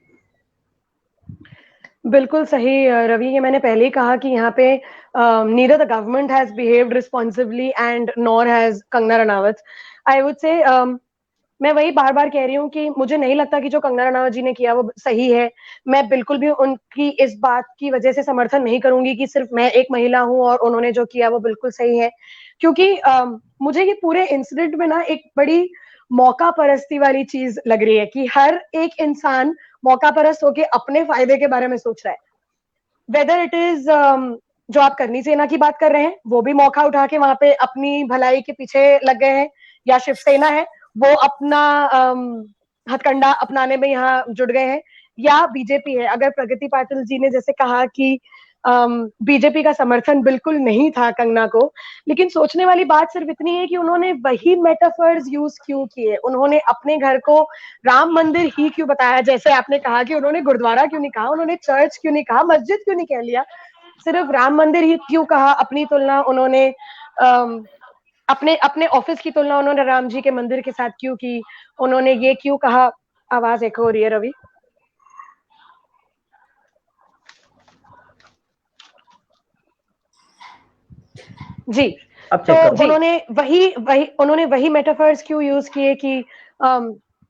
बिल्कुल सही रवि, ये मैंने पहले ही कहा कि यहाँ पे neither the government has behaved responsibly and nor has Kangana Ranaut. I would say मैं वही बार बार कह रही हूँ कि मुझे नहीं लगता कि जो कंगना रनावत जी ने किया वो सही है। मैं बिल्कुल भी उनकी इस बात की वजह से समर्थन नहीं करूंगी कि सिर्फ मैं एक महिला हूँ और उन्होंने जो किया वो बिल्कुल सही है, क्योंकि मुझे ये पूरे इंसिडेंट में ना एक बड़ी मौका परस्ती वाली चीज लग रही है कि हर एक इंसान मौका परस्त होके अपने फायदे के बारे में सोच रहा है। वेदर इट इज जो आप करनी सेना की बात कर रहे हैं वो भी मौका उठा के वहां पे अपनी भलाई के पीछे लग गए हैं, या शिवसेना है वो अपना हथकंडा अपनाने में यहाँ जुट गए हैं, या बीजेपी है। अगर प्रगति पाटिल जी ने जैसे कहा कि बीजेपी का समर्थन बिल्कुल नहीं था कंगना को, लेकिन सोचने वाली बात सिर्फ इतनी है कि उन्होंने वही मेटाफर्स यूज क्यों किए, उन्होंने अपने घर को राम मंदिर ही क्यों बताया, जैसे आपने कहा कि उन्होंने गुरुद्वारा क्यों नहीं कहा, उन्होंने चर्च क्यों नहीं कहा, मस्जिद क्यों नहीं कह लिया, सिर्फ राम मंदिर ही क्यों कहा। अपनी तुलना उन्होंने अपने अपने ऑफिस की तुलना उन्होंने राम जी के मंदिर के साथ क्यों की, उन्होंने ये क्यों कहा। आवाज एको हो रही है रवि। जी, तो उन्होंने वही मेटाफर्स क्यों यूज किए कि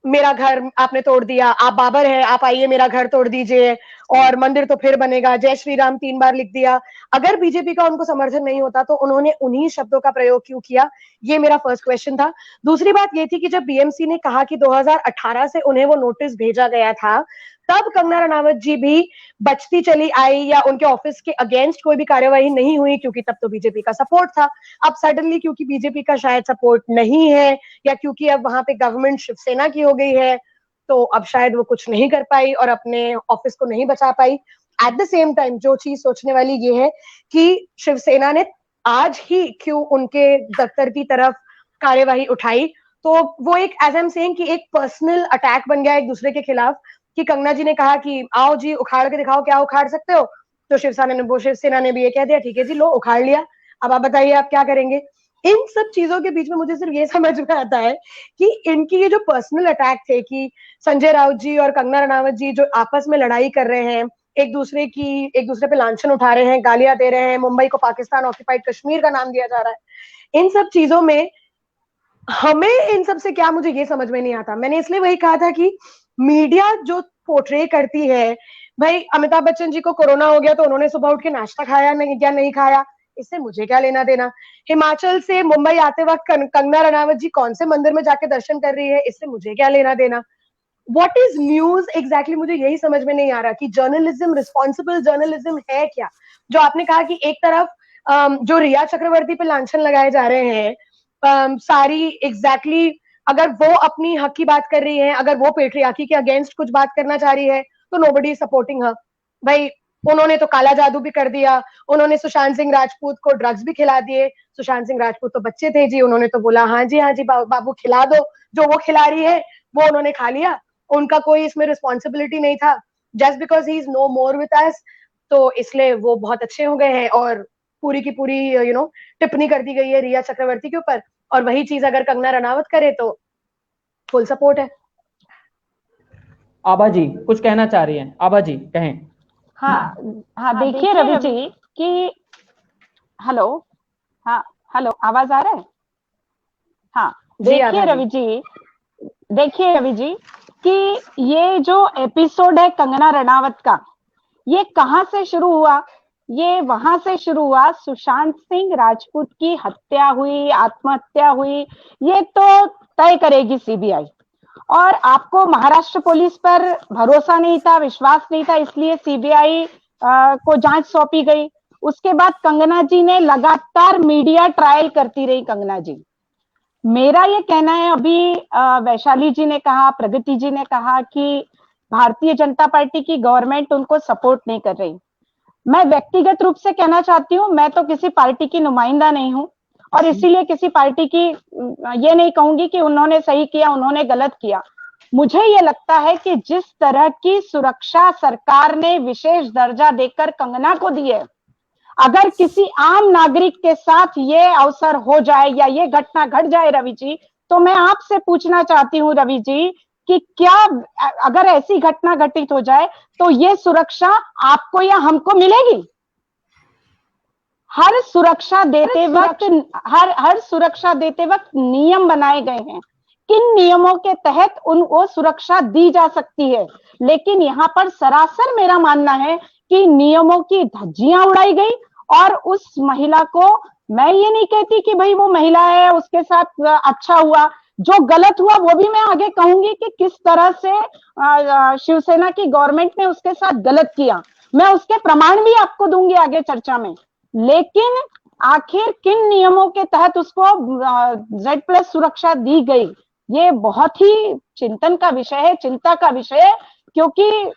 मेरा घर आपने तोड़ दिया, आप बाबर हैं, आप आइए मेरा घर तोड़ दीजिए और मंदिर तो फिर बनेगा, जय श्री राम 3 बार लिख दिया। अगर बीजेपी का उनको समर्थन नहीं होता तो उन्होंने उन्हीं शब्दों का प्रयोग क्यों किया, ये मेरा फर्स्ट क्वेश्चन था। दूसरी बात ये थी कि जब बीएमसी ने कहा कि 2018 से उन्हें वो नोटिस भेजा गया था, तब कंगना रनावत जी भी बचती चली आई या उनके ऑफिस के अगेंस्ट कोई भी कार्यवाही नहीं हुई, क्योंकि तब तो बीजेपी का सपोर्ट था। अब सडनली क्योंकि बीजेपी का शायद सपोर्ट नहीं है, या क्योंकि अब वहां पे गवर्नमेंट शिवसेना की हो गई है, तो अब शायद वो कुछ नहीं कर पाई और अपने ऑफिस को नहीं बचा पाई। एट द सेम टाइम जो चीज सोचने वाली ये है कि शिवसेना ने आज ही क्यों उनके दफ्तर की तरफ कार्यवाही उठाई, तो वो एक एज आई एम सेइंग कि एक पर्सनल अटैक बन गया एक दूसरे के खिलाफ, कि कंगना जी ने कहा कि आओ जी उखाड़ के दिखाओ क्या उखाड़ सकते हो, तो शिवसेना ने भी ये कह दिया ठीक है जी लो उखाड़ लिया, अब आप बताइए आप क्या करेंगे। इन सब चीजों के बीच में मुझे सिर्फ ये समझ में आता है कि इनकी ये जो पर्सनल अटैक थे कि संजय राउत जी और कंगना रनावत जी जो आपस में लड़ाई कर रहे हैं, एक दूसरे पे लांछन उठा रहे हैं, गालियां दे रहे हैं, मुंबई को पाकिस्तान ऑक्यूपाइड कश्मीर का नाम दिया जा रहा है, इन सब चीजों में हमें इन सब से क्या, मुझे ये समझ में नहीं आता। मैंने इसलिए वही कहा था कि मीडिया जो पोर्ट्रे करती है, भाई अमिताभ बच्चन जी को कोरोना हो गया तो उन्होंने सुबह उठ के नाश्ता खाया नहीं खाया, इससे मुझे क्या लेना देना। हिमाचल से मुंबई आते वक्त कंगना रनावत जी कौन से मंदिर में जाके दर्शन कर रही है, इससे मुझे क्या लेना देना। व्हाट इज न्यूज एग्जैक्टली, मुझे यही समझ में नहीं आ रहा कि जर्नलिज्म, रिस्पॉन्सिबल जर्नलिज्म है क्या। जो आपने कहा कि एक तरफ जो रिया चक्रवर्ती पे लांछन लगाए जा रहे हैं, सारी एग्जैक्टली अगर वो अपनी हक की बात कर रही है, अगर वो पेट्रियार्की के अगेंस्ट कुछ बात करना चाह रही है, तो नोबडी सपोर्टिंग हर। भाई उन्होंने तो काला जादू भी कर दिया, उन्होंने सुशांत सिंह राजपूत को ड्रग्स भी खिला दिए। सुशांत सिंह राजपूत तो बच्चे थे जी, उन्होंने तो बोला हाँ जी बाबू खिला दो, जो वो खिला रही है वो उन्होंने खा लिया, उनका कोई इसमें रिस्पॉन्सिबिलिटी नहीं था। Just because he is no more with us, तो इसलिए वो बहुत अच्छे हो गए हैं और पूरी की पूरी टिप्पणी कर दी गई है रिया चक्रवर्ती के ऊपर, और वही चीज अगर कंगना रनावत करे तो फुल सपोर्ट है। आभा जी कुछ कहना चाह रही हैं, आभा जी कहें। हाँ देखिए रवि जी कि हेलो, हाँ हेलो आवाज आ रहा है? हाँ देखिए रवि जी कि ये जो एपिसोड है कंगना रनावत का, ये कहाँ से शुरू हुआ? ये वहां से शुरू हुआ, सुशांत सिंह राजपूत की हत्या हुई, आत्महत्या हुई, ये तो तय करेगी सीबीआई। और आपको महाराष्ट्र पुलिस पर भरोसा नहीं था, विश्वास नहीं था, इसलिए सीबीआई को जांच सौंपी गई। उसके बाद कंगना जी ने लगातार मीडिया ट्रायल करती रही। कंगना जी, मेरा ये कहना है, अभी वैशाली जी ने कहा, प्रगति जी ने कहा कि भारतीय जनता पार्टी की गवर्नमेंट उनको सपोर्ट नहीं कर रही। मैं व्यक्तिगत रूप से कहना चाहती हूँ, मैं तो किसी पार्टी की नुमाइंदा नहीं हूँ और इसीलिए किसी पार्टी की ये नहीं कहूंगी कि उन्होंने सही किया उन्होंने गलत किया। मुझे ये लगता है कि जिस तरह की सुरक्षा सरकार ने विशेष दर्जा देकर कंगना को दी है, अगर किसी आम नागरिक के साथ ये अवसर हो जाए या ये घटना घट जाए रवि जी, तो मैं आपसे पूछना चाहती हूँ रवि जी कि क्या अगर ऐसी घटना घटित हो जाए तो ये सुरक्षा आपको या हमको मिलेगी? हर सुरक्षा देते वक्त नियम बनाए गए हैं, किन नियमों के तहत वो सुरक्षा दी जा सकती है। लेकिन यहाँ पर सरासर मेरा मानना है कि नियमों की धज्जियां उड़ाई गई और उस महिला को, मैं ये नहीं कहती कि भाई वो महिला है उसके साथ अच्छा हुआ, जो गलत हुआ वो भी मैं आगे कहूंगी कि किस तरह से शिवसेना की गवर्नमेंट ने उसके साथ गलत किया, मैं उसके प्रमाण भी आपको दूंगी आगे चर्चा में। लेकिन आखिर किन नियमों के तहत उसको Z+ सुरक्षा दी गई, ये बहुत ही चिंतन का विषय है, चिंता का विषय है, क्योंकि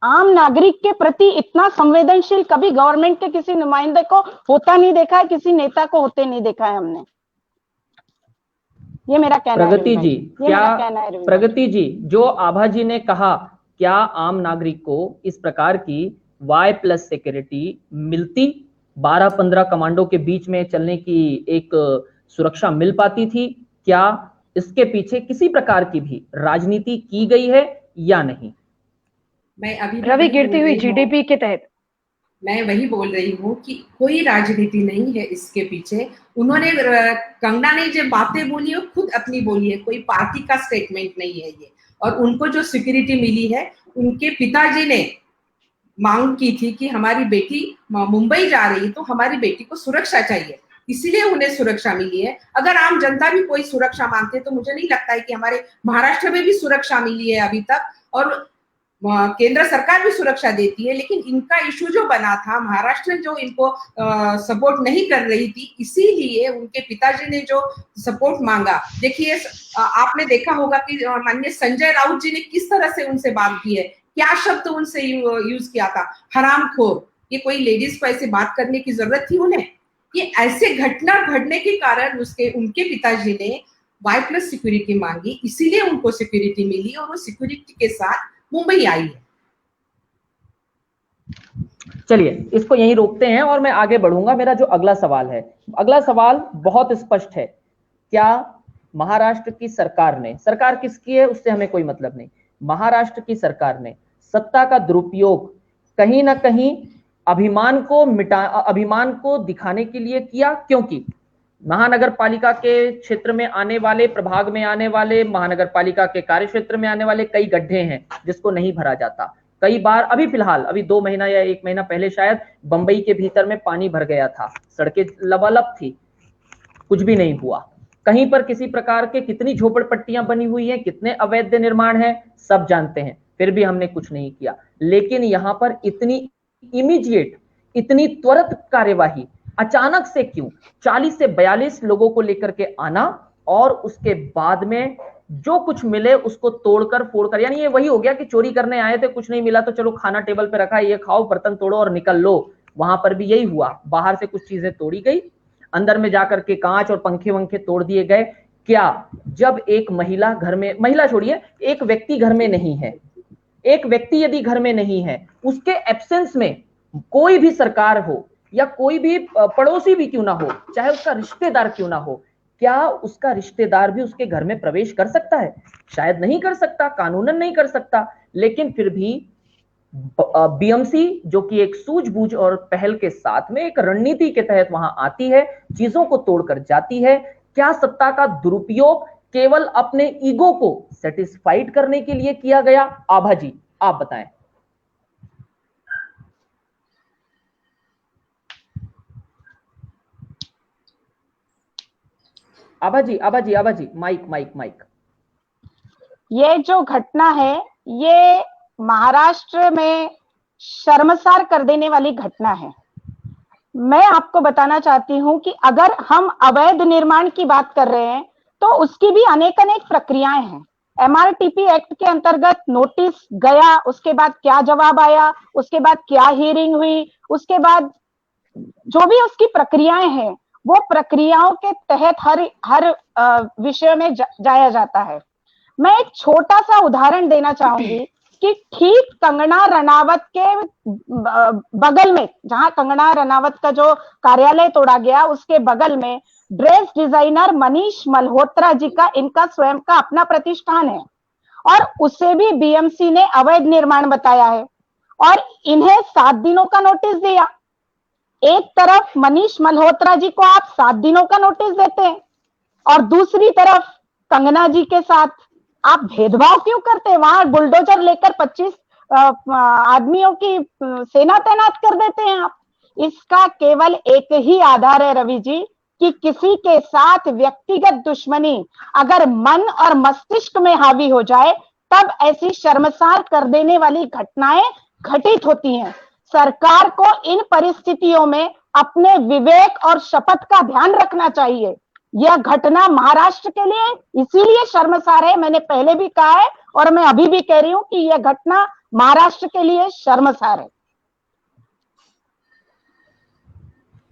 आम नागरिक के प्रति इतना संवेदनशील कभी गवर्नमेंट के किसी नुमाइंदे को होता नहीं देखा है, किसी नेता को होते नहीं देखा है हमने। ये मेरा कहना है। प्रगति जी, क्या प्रगति जी, जो आभा जी ने कहा, क्या आम नागरिक को इस प्रकार की Y+ सिक्योरिटी मिलती? 12-15 कमांडो के बीच में चलने की एक सुरक्षा मिल पाती थी? क्या इसके पीछे किसी प्रकार की भी राजनीति की गई है या नहीं? मैं अभी रवि, गिरती हुई GDP के तहत मैं वही बोल रही हूँ कि कोई राजनीति नहीं है इसके पीछे। उन्होंने, कंगना ने जो बातें बोली है खुद अपनी बोली है, कोई पार्टी का स्टेटमेंट नहीं है ये। और उनको जो सिक्योरिटी मिली है, उनके पिताजी ने मांग की थी कि हमारी बेटी मुंबई जा रही है तो हमारी बेटी को सुरक्षा चाहिए, इसीलिए उन्हें सुरक्षा मिली है। अगर आम जनता भी कोई सुरक्षा मांगते तो मुझे नहीं लगता है कि हमारे महाराष्ट्र में भी सुरक्षा मिली है अभी तक, और केंद्र सरकार भी सुरक्षा देती है। लेकिन इनका इशू जो बना था, महाराष्ट्र जो इनको सपोर्ट नहीं कर रही थी, इसीलिए उनके पिताजी ने जो सपोर्ट मांगा। देखिए, आपने देखा होगा कि माननीय संजय राउत जी ने किस तरह से उनसे बात की है, क्या शब्द उनसे यूज किया था, हरामखोर। ये कोई लेडीज को ऐसे बात करने की जरूरत थी उन्हें? ये ऐसे घटना घटने के कारण उनके पिताजी ने Y+ सिक्योरिटी मांगी, इसीलिए उनको सिक्योरिटी मिली और वो सिक्योरिटी के साथ मुंबई आई है। चलिए, इसको यहीं रोकते हैं और मैं आगे बढ़ूंगा। मेरा जो अगला सवाल है, अगला सवाल बहुत स्पष्ट है। क्या महाराष्ट्र की सरकार ने, सरकार किसकी है उससे हमें कोई मतलब नहीं, महाराष्ट्र की सरकार ने सत्ता का दुरुपयोग कहीं ना कहीं अभिमान को दिखाने के लिए किया? क्योंकि महानगर पालिका के क्षेत्र में आने वाले, प्रभाग में आने वाले, महानगर पालिका के कार्य क्षेत्र में आने वाले कई गड्ढे हैं जिसको नहीं भरा जाता। कई बार, अभी फिलहाल, अभी 2 महीना या 1 महीना पहले शायद बंबई के भीतर में पानी भर गया था, सड़कें लबालब थी, कुछ भी नहीं हुआ। कहीं पर किसी प्रकार के कितनी झोपड़पट्टियां बनी हुई हैं, कितने अवैध निर्माण हैं, सब जानते हैं, फिर भी हमने कुछ नहीं किया। लेकिन यहां पर इतनी इमीडिएट, इतनी त्वरित कार्यवाही अचानक से क्यों? 40 से 42 लोगों को लेकर के आना और उसके बाद में जो कुछ मिले उसको तोड़कर फोड़कर, यानी ये वही हो गया कि चोरी करने आए थे, कुछ नहीं मिला तो चलो खाना टेबल पे रखा है, ये खाओ, बर्तन तोड़ो और निकल लो। वहां पर भी यही हुआ, बाहर से कुछ चीजें तोड़ी गई, अंदर में जाकर के कांच और पंखे वंखे तोड़ दिए गए। क्या जब एक महिला घर में, महिला छोड़िए, एक व्यक्ति घर में नहीं है, एक व्यक्ति यदि घर में नहीं है, उसके एब्सेंस में कोई भी सरकार हो या कोई भी पड़ोसी भी क्यों ना हो, चाहे उसका रिश्तेदार क्यों ना हो, क्या उसका रिश्तेदार भी उसके घर में प्रवेश कर सकता है? शायद नहीं कर सकता, कानूनन नहीं कर सकता। लेकिन फिर भी बीएमसी, जो कि एक सूझबूझ और पहल के साथ में एक रणनीति के तहत वहां आती है, चीजों को तोड़कर जाती है। क्या सत्ता का दुरुपयोग केवल अपने ईगो को सेटिस्फाइड करने के लिए किया गया? आभा जी, आप बताएं। आभा जी, माइक। ये जो घटना है, ये महाराष्ट्र में शर्मसार कर देने वाली घटना है। मैं आपको बताना चाहती हूं कि अगर हम अवैध निर्माण की बात कर रहे हैं तो उसकी भी अनेक प्रक्रियाएं हैं। MRTP एक्ट के अंतर्गत नोटिस गया, उसके बाद क्या जवाब आया, उसके बाद क्या हियरिंग हुई, उसके बाद जो भी उसकी प्रक्रियाएं हैं, वो प्रक्रियाओं के तहत हर विषय में जाया जाता है। मैं एक छोटा सा उदाहरण देना चाहूंगी कि ठीक कंगना रनावत के बगल में, जहां कंगना रनावत का जो कार्यालय तोड़ा गया, उसके बगल में ड्रेस डिजाइनर मनीष मल्होत्रा जी का, इनका स्वयं का अपना प्रतिष्ठान है और उसे भी बीएमसी ने अवैध निर्माण बताया है और इन्हें 7 दिनों का नोटिस दिया। एक तरफ मनीष मल्होत्रा जी को आप 7 दिनों का नोटिस देते हैं और दूसरी तरफ कंगना जी के साथ आप भेदभाव क्यों करते हैं? वहां बुलडोजर लेकर 25 आदमियों की सेना तैनात कर देते हैं आप। इसका केवल एक ही आधार है रवि जी, कि किसी के साथ व्यक्तिगत दुश्मनी अगर मन और मस्तिष्क में हावी हो जाए तब ऐसी शर्मसार कर देने वाली घटनाएं घटित होती हैं। सरकार को इन परिस्थितियों में अपने विवेक और शपथ का ध्यान रखना चाहिए। यह घटना महाराष्ट्र के लिए इसीलिए शर्मसार है, मैंने पहले भी कहा है और मैं अभी भी कह रही हूं कि यह घटना महाराष्ट्र के लिए शर्मसार है।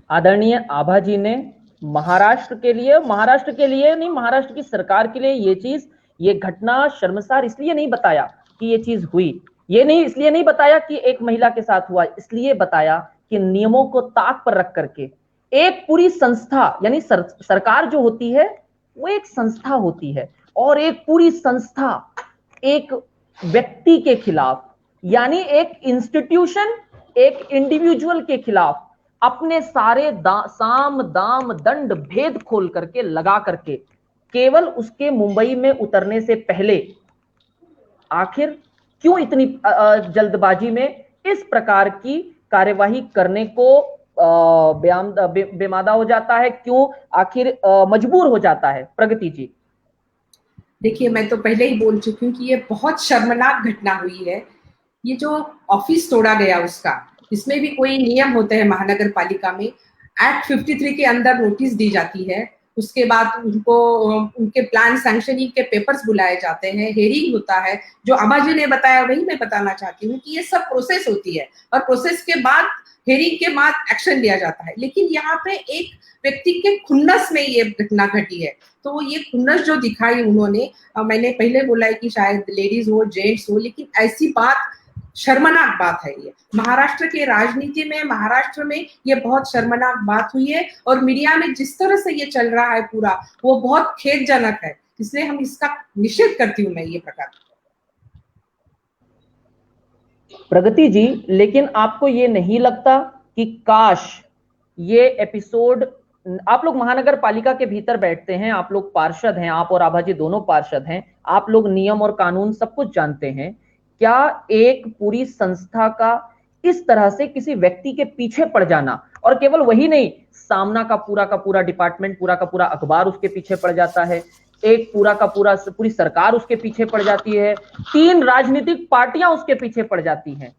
आदरणीय आभा जी ने महाराष्ट्र के लिए नहीं, महाराष्ट्र की सरकार के लिए ये घटना शर्मसार इसलिए नहीं बताया कि ये चीज हुई, इसलिए नहीं बताया कि एक महिला के साथ हुआ, इसलिए बताया कि नियमों को ताक पर रख करके एक पूरी संस्था, यानी सरकार जो होती है वो एक संस्था होती है, और एक पूरी संस्था एक व्यक्ति के खिलाफ, यानी एक इंस्टीट्यूशन एक इंडिविजुअल के खिलाफ अपने सारे साम दाम दंड भेद खोल करके लगा करके केवल उसके मुंबई में उतरने से पहले आखिर क्यों इतनी जल्दबाजी में इस प्रकार की कार्यवाही करने को बेमादा हो जाता है, क्यों आखिर मजबूर हो जाता है? प्रगति जी। देखिए, मैं तो पहले ही बोल चुकी हूँ कि ये बहुत शर्मनाक घटना हुई है। ये जो ऑफिस तोड़ा गया उसका, इसमें भी कोई नियम होते हैं महानगर पालिका में। एक्ट 53 के अंदर नोटिस दी जाती है, उसके बाद उनको उनके प्लान सैंक्शनिंग के पेपर्स बुलाए जाते हैं, हेयरिंग होता है। जो अभा जी ने बताया वही मैं बताना चाहती हूँ कि ये सब प्रोसेस होती है, और प्रोसेस के बाद हेयरिंग के बाद एक्शन लिया जाता है। लेकिन यहाँ पे एक व्यक्ति के खुन्नस में ये घटना घटी है, तो ये खुन्नस जो दिखाई उन्होंने, मैंने पहले बोला है कि शायद लेडीज हो जेंट्स हो, लेकिन ऐसी बात, शर्मनाक बात है ये। महाराष्ट्र के राजनीति में, महाराष्ट्र में ये बहुत शर्मनाक बात हुई है, और मीडिया में जिस तरह से ये चल रहा है पूरा, वो बहुत खेदजनक है। इसलिए हम इसका निषेध करती हूँ मैं ये प्रकार। प्रगति जी, लेकिन आपको ये नहीं लगता कि काश ये एपिसोड, आप लोग महानगर पालिका के भीतर बैठते हैं, आप लोग पार्षद हैं, आप और आभा जी दोनों पार्षद हैं, आप लोग नियम और कानून सब कुछ जानते हैं, क्या एक पूरी संस्था का इस तरह से किसी व्यक्ति के पीछे पड़ जाना, और केवल वही नहीं, सामना का पूरा डिपार्टमेंट, पूरा का पूरा अखबार उसके पीछे पड़ जाता है, एक पूरी सरकार उसके पीछे पड़ जाती है, 3 राजनीतिक पार्टियां उसके पीछे पड़ जाती हैं,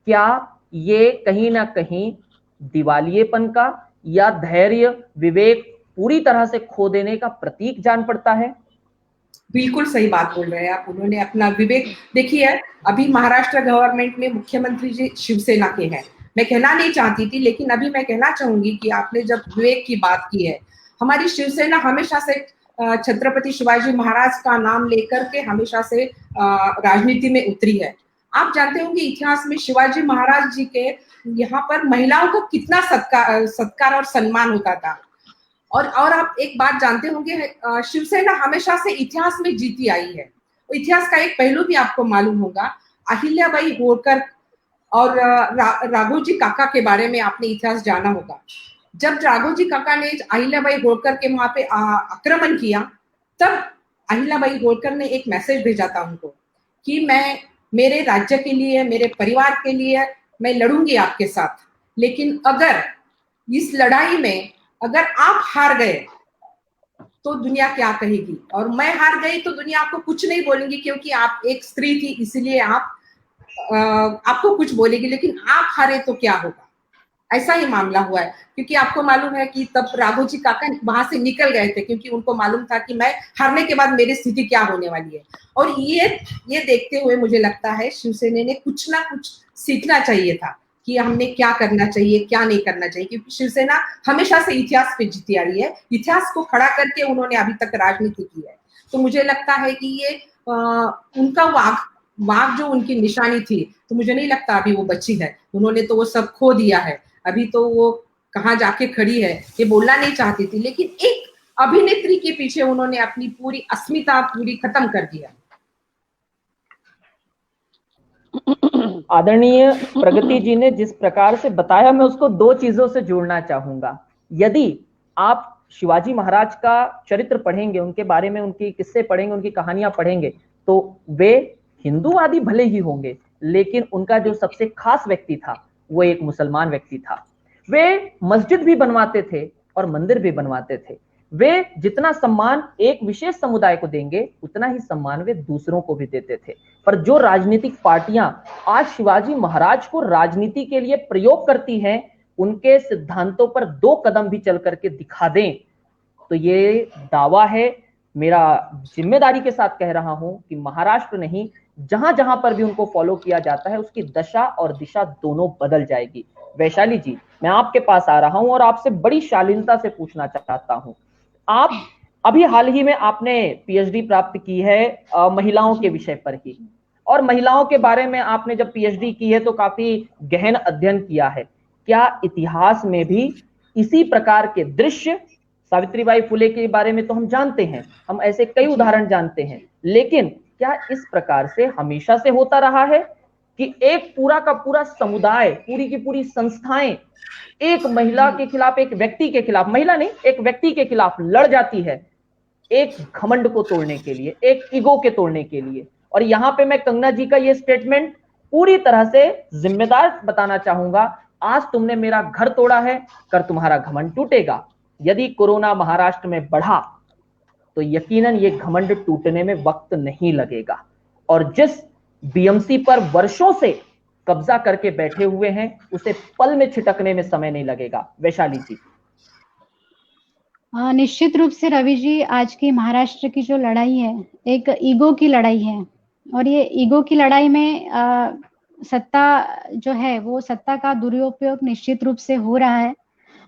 क्या ये कहीं ना कहीं दिवालियेपन का या धैर्य विवेक पूरी तरह से खो देने का प्रतीक जान पड़ता है? बिल्कुल सही बात बोल रहे हैं आप। उन्होंने अपना विवेक, देखिए अभी महाराष्ट्र गवर्नमेंट में मुख्यमंत्री जी शिवसेना के हैं। मैं कहना नहीं चाहती थी, लेकिन अभी मैं कहना चाहूंगी कि आपने जब विवेक की बात की है, हमारी शिवसेना हमेशा से छत्रपति शिवाजी महाराज का नाम लेकर के हमेशा से राजनीति में उतरी है। आप जानते होंगे इतिहास में शिवाजी महाराज जी के यहाँ पर महिलाओं को कितना सत्कार और सम्मान होता था। और आप एक बात जानते होंगे, शिवसेना हमेशा से इतिहास में जीती आई है। इतिहास का एक पहलू भी आपको मालूम होगा, अहिल्याबाई होळकर और राघोजी काका के बारे में आपने इतिहास जाना होगा। जब राघोजी काका ने अहिल्याबाई होळकर के वहां पे आक्रमण किया, तब अहिल्याबाई होळकर ने एक मैसेज भेजा था उनको कि मैं मेरे राज्य के लिए, मेरे परिवार के लिए मैं लड़ूंगी आपके साथ, लेकिन अगर इस लड़ाई में अगर आप हार गए तो दुनिया क्या कहेगी, और मैं हार गई तो दुनिया आपको कुछ नहीं बोलेंगी, क्योंकि आप एक स्त्री थी इसलिए आपको कुछ बोलेगी, लेकिन आप हारे तो क्या होगा। ऐसा ही मामला हुआ है, क्योंकि आपको मालूम है कि तब राघोजी काका वहां से निकल गए थे, क्योंकि उनको मालूम था कि मैं हारने के बाद मेरी स्थिति क्या होने वाली है। और ये देखते हुए मुझे लगता है शिवसेना ने कुछ ना कुछ सीखना चाहिए था कि हमने क्या करना चाहिए, क्या नहीं करना चाहिए, क्योंकि शिवसेना हमेशा से इतिहास पे जीती आ रही है। इतिहास को खड़ा करके उन्होंने अभी तक राजनीति की है। तो मुझे लगता है कि ये उनका वाक जो उनकी निशानी थी, तो मुझे नहीं लगता अभी वो बची है। उन्होंने तो वो सब खो दिया है। अभी तो वो कहाँ जाके खड़ी है ये बोलना नहीं चाहती थी, लेकिन एक अभिनेत्री के पीछे उन्होंने अपनी पूरी अस्मिता पूरी खत्म कर दिया। आदरणीय प्रगति जी ने जिस प्रकार से बताया, मैं उसको 2 चीजों से जोड़ना चाहूंगा। यदि आप शिवाजी महाराज का चरित्र पढ़ेंगे, उनके बारे में उनकी किस्से पढ़ेंगे, उनकी कहानियां पढ़ेंगे, तो वे हिंदूवादी भले ही होंगे, लेकिन उनका जो सबसे खास व्यक्ति था वो एक मुसलमान व्यक्ति था। वे मस्जिद भी बनवाते थे और मंदिर भी बनवाते थे। वे जितना सम्मान एक विशेष समुदाय को देंगे, उतना ही सम्मान वे दूसरों को भी देते थे। पर जो राजनीतिक पार्टियां आज शिवाजी महाराज को राजनीति के लिए प्रयोग करती हैं, उनके सिद्धांतों पर 2 कदम भी चल करके दिखा दें, तो ये दावा है, मेरा जिम्मेदारी के साथ कह रहा हूं कि महाराष्ट्र नहीं, जहां जहां पर भी उनको फॉलो किया जाता है उसकी दशा और दिशा दोनों बदल जाएगी। वैशाली जी, मैं आपके पास आ रहा हूं और आपसे बड़ी शालीनता से पूछना चाहता हूं, आप अभी हाल ही में आपने पीएचडी प्राप्त की है महिलाओं के विषय पर ही, और महिलाओं के बारे में आपने जब पीएचडी की है तो काफी गहन अध्ययन किया है। क्या इतिहास में भी इसी प्रकार के दृश्य, सावित्रीबाई फुले के बारे में तो हम जानते हैं, हम ऐसे कई उदाहरण जानते हैं, लेकिन क्या इस प्रकार से हमेशा से होता रहा है कि एक पूरा का पूरा समुदाय, पूरी की पूरी संस्थाएं एक महिला के खिलाफ, एक व्यक्ति के खिलाफ, महिला नहीं एक व्यक्ति के खिलाफ लड़ जाती है, एक घमंड को तोड़ने के लिए, एक ईगो के तोड़ने के लिए? और यहां पे मैं कंगना जी का ये स्टेटमेंट पूरी तरह से जिम्मेदार बताना चाहूंगा, आज तुमने मेरा घर तोड़ा है, कर तुम्हारा घमंड टूटेगा। यदि कोरोना महाराष्ट्र में बढ़ा तो यकीनन ये घमंड टूटने में वक्त नहीं लगेगा, और जिस बीएमसी पर वर्षों से कब्जा करके बैठे हुए हैं उसे पल में छिटकने में समय नहीं लगेगा। वैशाली जी। निश्चित रूप से रवि जी, आज की महाराष्ट्र की जो लड़ाई है एक ईगो की लड़ाई है, और ये ईगो की लड़ाई में सत्ता जो है वो सत्ता का दुरुपयोग निश्चित रूप से हो रहा है।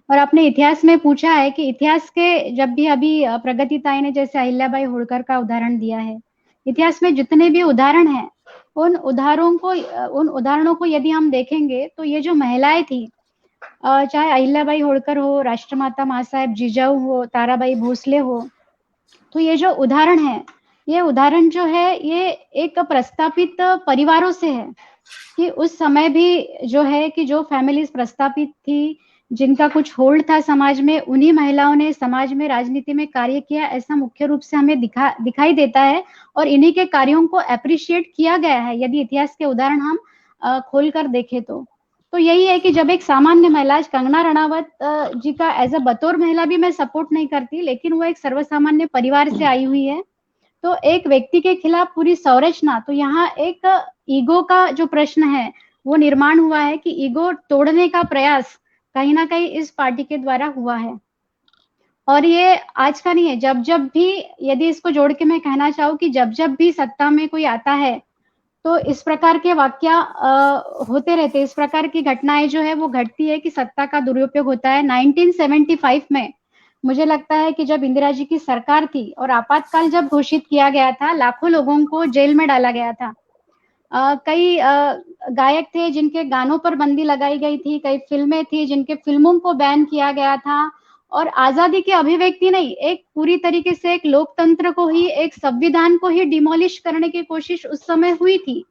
और आपने इतिहास में पूछा है कि इतिहास के जब भी अभी प्रगतिताई ने जैसे अहिल्याबाई होळकर का उदाहरण दिया है, इतिहास में जितने भी उदाहरण हैं उन उदाहरणों को यदि हम देखेंगे तो ये जो महिलाएं थी, चाहे अहिल्याबाई होळकर हो, राष्ट्रमाता महासाहेब जिजाऊ हो, ताराबाई भोसले हो, तो ये जो उदाहरण है, ये उदाहरण जो है ये एक प्रस्तापित परिवारों से है कि उस समय भी जो है कि जो फैमिलीज प्रस्तापित थी, जिनका कुछ होल्ड था समाज में, उन्हीं महिलाओं ने समाज में, राजनीति में कार्य किया, ऐसा मुख्य रूप से हमें दिखाई देता है, और इन्हीं के कार्यों को अप्रिशिएट किया गया है यदि इतिहास के उदाहरण हम खोल कर देखें तो यही है कि जब एक सामान्य महिला, कंगना रणावत जी का एज अ बतौर महिला भी मैं सपोर्ट नहीं करती, लेकिन वो एक सर्वसामान्य परिवार से आई हुई है, तो एक व्यक्ति के खिलाफ पूरी संरचना, तो यहाँ एक ईगो का जो प्रश्न है वो निर्माण हुआ है कि ईगो तोड़ने का प्रयास कहीं ना कहीं इस पार्टी के द्वारा हुआ है। और ये आज का नहीं है, जब जब भी, यदि इसको जोड़ के मैं कहना चाहूँ कि जब जब भी सत्ता में कोई आता है तो इस प्रकार के वाक्य होते रहते, इस प्रकार की घटनाएं जो है वो घटती है कि सत्ता का दुरुपयोग होता है। 1975 में मुझे लगता है कि जब इंदिरा जी की सरकार थी और आपातकाल जब घोषित किया गया था, लाखों लोगों को जेल में डाला गया था। कई गायक थे जिनके गानों पर बंदी लगाई गई थी, कई फिल्में थी जिनके फिल्मों को बैन किया गया था, और आजादी की अभिव्यक्ति नहीं, एक पूरी तरीके से एक लोकतंत्र को ही, एक संविधान को ही डिमोलिश करने की कोशिश उस समय हुई थी।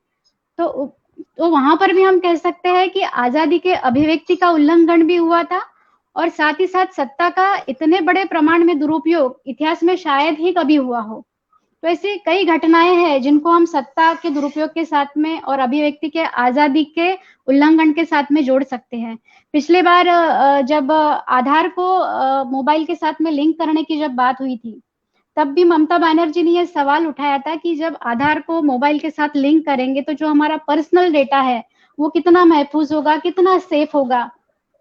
तो वहां पर भी हम कह सकते हैं कि आजादी के अभिव्यक्ति का उल्लंघन भी हुआ था, और साथ ही साथ सत्ता का इतने बड़े प्रमाण में दुरुपयोग इतिहास में शायद ही कभी हुआ हो। तो ऐसी कई घटनाएं हैं जिनको हम सत्ता के दुरुपयोग के साथ में और अभिव्यक्ति के आजादी के उल्लंघन के साथ में जोड़ सकते हैं। पिछले बार जब आधार को मोबाइल के साथ में लिंक करने की जब बात हुई थी, तब भी ममता बनर्जी ने यह सवाल उठाया था कि जब आधार को मोबाइल के साथ लिंक करेंगे तो जो हमारा पर्सनल डेटा है वो कितना महफूज होगा, कितना सेफ होगा।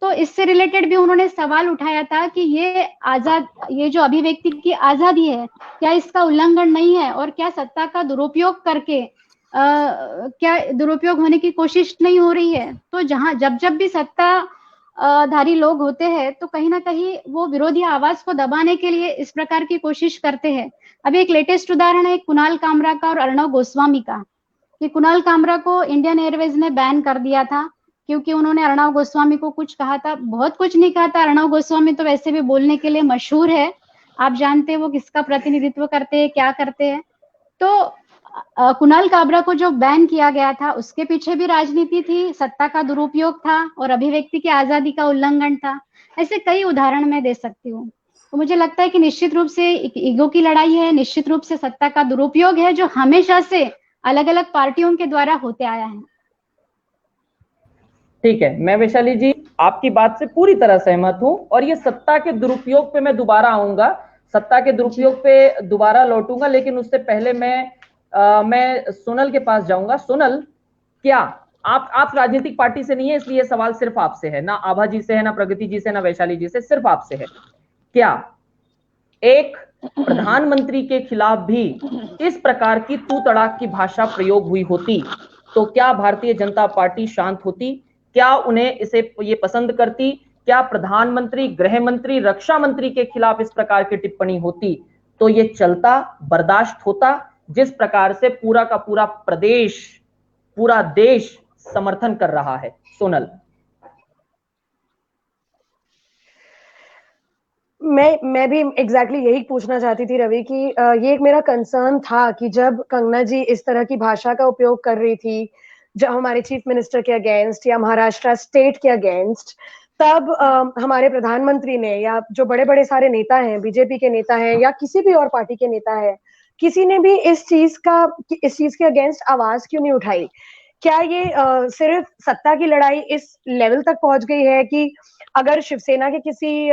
तो इससे रिलेटेड भी उन्होंने सवाल उठाया था कि ये जो अभिव्यक्ति की आजादी है, क्या इसका उल्लंघन नहीं है, और क्या सत्ता का दुरुपयोग करके क्या दुरुपयोग होने की कोशिश नहीं हो रही है। तो जब जब भी सत्ता धारी लोग होते हैं तो कहीं ना कहीं वो विरोधी आवाज को दबाने के लिए इस प्रकार की कोशिश करते हैं। अभी एक लेटेस्ट उदाहरण है कुणाल कामरा का और अर्णव गोस्वामी का, कि कुणाल कामरा को इंडियन एयरवेज ने बैन कर दिया था क्योंकि उन्होंने अर्णव गोस्वामी को कुछ कहा था, बहुत कुछ नहीं कहा था। अर्णव गोस्वामी तो वैसे भी बोलने के लिए मशहूर है, आप जानते हैं वो किसका प्रतिनिधित्व करते हैं, क्या करते हैं। तो कुणाल कामरा को जो बैन किया गया था उसके पीछे भी राजनीति थी, सत्ता का दुरुपयोग था और अभिव्यक्ति की आजादी का उल्लंघन था। ऐसे कई उदाहरण मैं दे सकती हूँ। तो मुझे लगता है कि निश्चित रूप से ईगो की लड़ाई है, निश्चित रूप से सत्ता का दुरुपयोग है, जो हमेशा से अलग अलग पार्टियों के द्वारा होते आया है। ठीक है, मैं वैशाली जी आपकी बात से पूरी तरह सहमत हूं, और ये सत्ता के दुरुपयोग पे मैं दोबारा आऊंगा, सत्ता के दुरुपयोग पे दोबारा लौटूंगा, लेकिन उससे पहले मैं सोनल के पास जाऊंगा। सोनल, क्या आप राजनीतिक पार्टी से नहीं है, इसलिए सवाल सिर्फ आपसे है, ना आभा जी से है, ना प्रगति जी से, ना वैशाली जी से, सिर्फ आपसे है। क्या एक प्रधानमंत्री के खिलाफ भी इस प्रकार की तू तड़ाक की भाषा प्रयोग हुई होती तो क्या भारतीय जनता पार्टी शांत होती? क्या उन्हें इसे ये पसंद करती? क्या प्रधानमंत्री, गृह मंत्री, रक्षा मंत्री के खिलाफ इस प्रकार की टिप्पणी होती तो ये चलता, बर्दाश्त होता? जिस प्रकार से पूरा का पूरा प्रदेश, पूरा देश समर्थन कर रहा है। सोनल, मैं भी एग्जैक्टली यही पूछना चाहती थी रवि कि ये एक मेरा कंसर्न था कि जब कंगना जी इस तरह की भाषा का उपयोग कर रही थी जब हमारे चीफ मिनिस्टर के अगेंस्ट या महाराष्ट्र स्टेट के अगेंस्ट, तब हमारे प्रधानमंत्री ने या जो बड़े बड़े सारे नेता हैं, बीजेपी के नेता हैं या किसी भी और पार्टी के नेता है, किसी ने भी इस चीज के अगेंस्ट आवाज क्यों नहीं उठाई? क्या ये सिर्फ सत्ता की लड़ाई इस लेवल तक पहुंच गई है कि अगर शिवसेना के किसी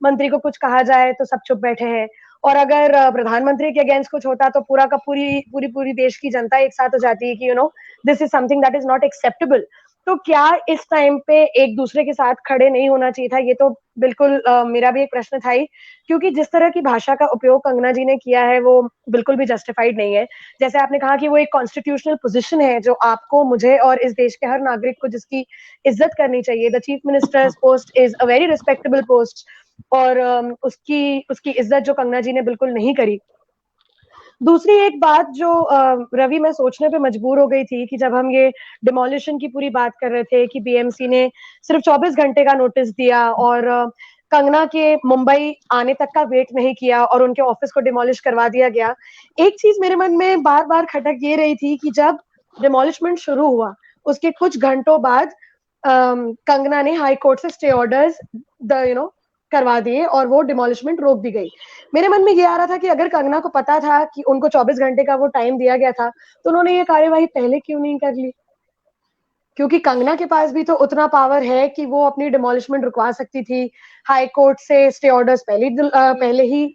मंत्री को कुछ कहा जाए तो सब चुप बैठे हैं, और अगर प्रधानमंत्री के अगेंस्ट कुछ होता तो पूरा का पूरी देश की जनता एक साथ हो जाती है कि this is something that is not acceptable? तो क्या इस टाइम पे एक दूसरे के साथ खड़े नहीं होना चाहिए था? ये तो बिल्कुल मेरा भी एक प्रश्न था ही, क्योंकि जिस तरह की भाषा का उपयोग कंगना जी ने किया है वो बिल्कुल भी जस्टिफाइड नहीं है। जैसे आपने कहा कि वो एक कॉन्स्टिट्यूशनल पोजीशन है जो आपको, मुझे और इस देश के हर नागरिक को जिसकी इज्जत करनी चाहिए। The chief ministers post is a very respectable post, और उसकी इज्जत जो कंगना जी ने बिल्कुल नहीं करी। दूसरी एक बात जो रवि मैं सोचने पे मजबूर हो गई थी कि जब हम ये डिमोलिशन की पूरी बात कर रहे थे कि बीएमसी ने सिर्फ 24 घंटे का नोटिस दिया और कंगना के मुंबई आने तक का वेट नहीं किया और उनके ऑफिस को डिमोलिश करवा दिया गया। एक चीज मेरे मन में बार बार खटक ये रही थी कि जब डिमोलिशमेंट शुरू हुआ उसके कुछ घंटों बाद कंगना ने हाई कोर्ट से स्टे ऑर्डर्स करवा दिए और वो डिमोलिशमेंट रोक दी गई। मेरे मन में ये आ रहा था कि अगर कंगना को पता था कि उनको 24 घंटे का वो टाइम दिया गया था तो उन्होंने ये कार्यवाही पहले क्यों नहीं कर ली? क्योंकि कंगना के पास भी तो उतना पावर है कि वो अपनी डिमोलिशमेंट रुकवा सकती थी, हाई कोर्ट से स्टे ऑर्डर्स पहले ही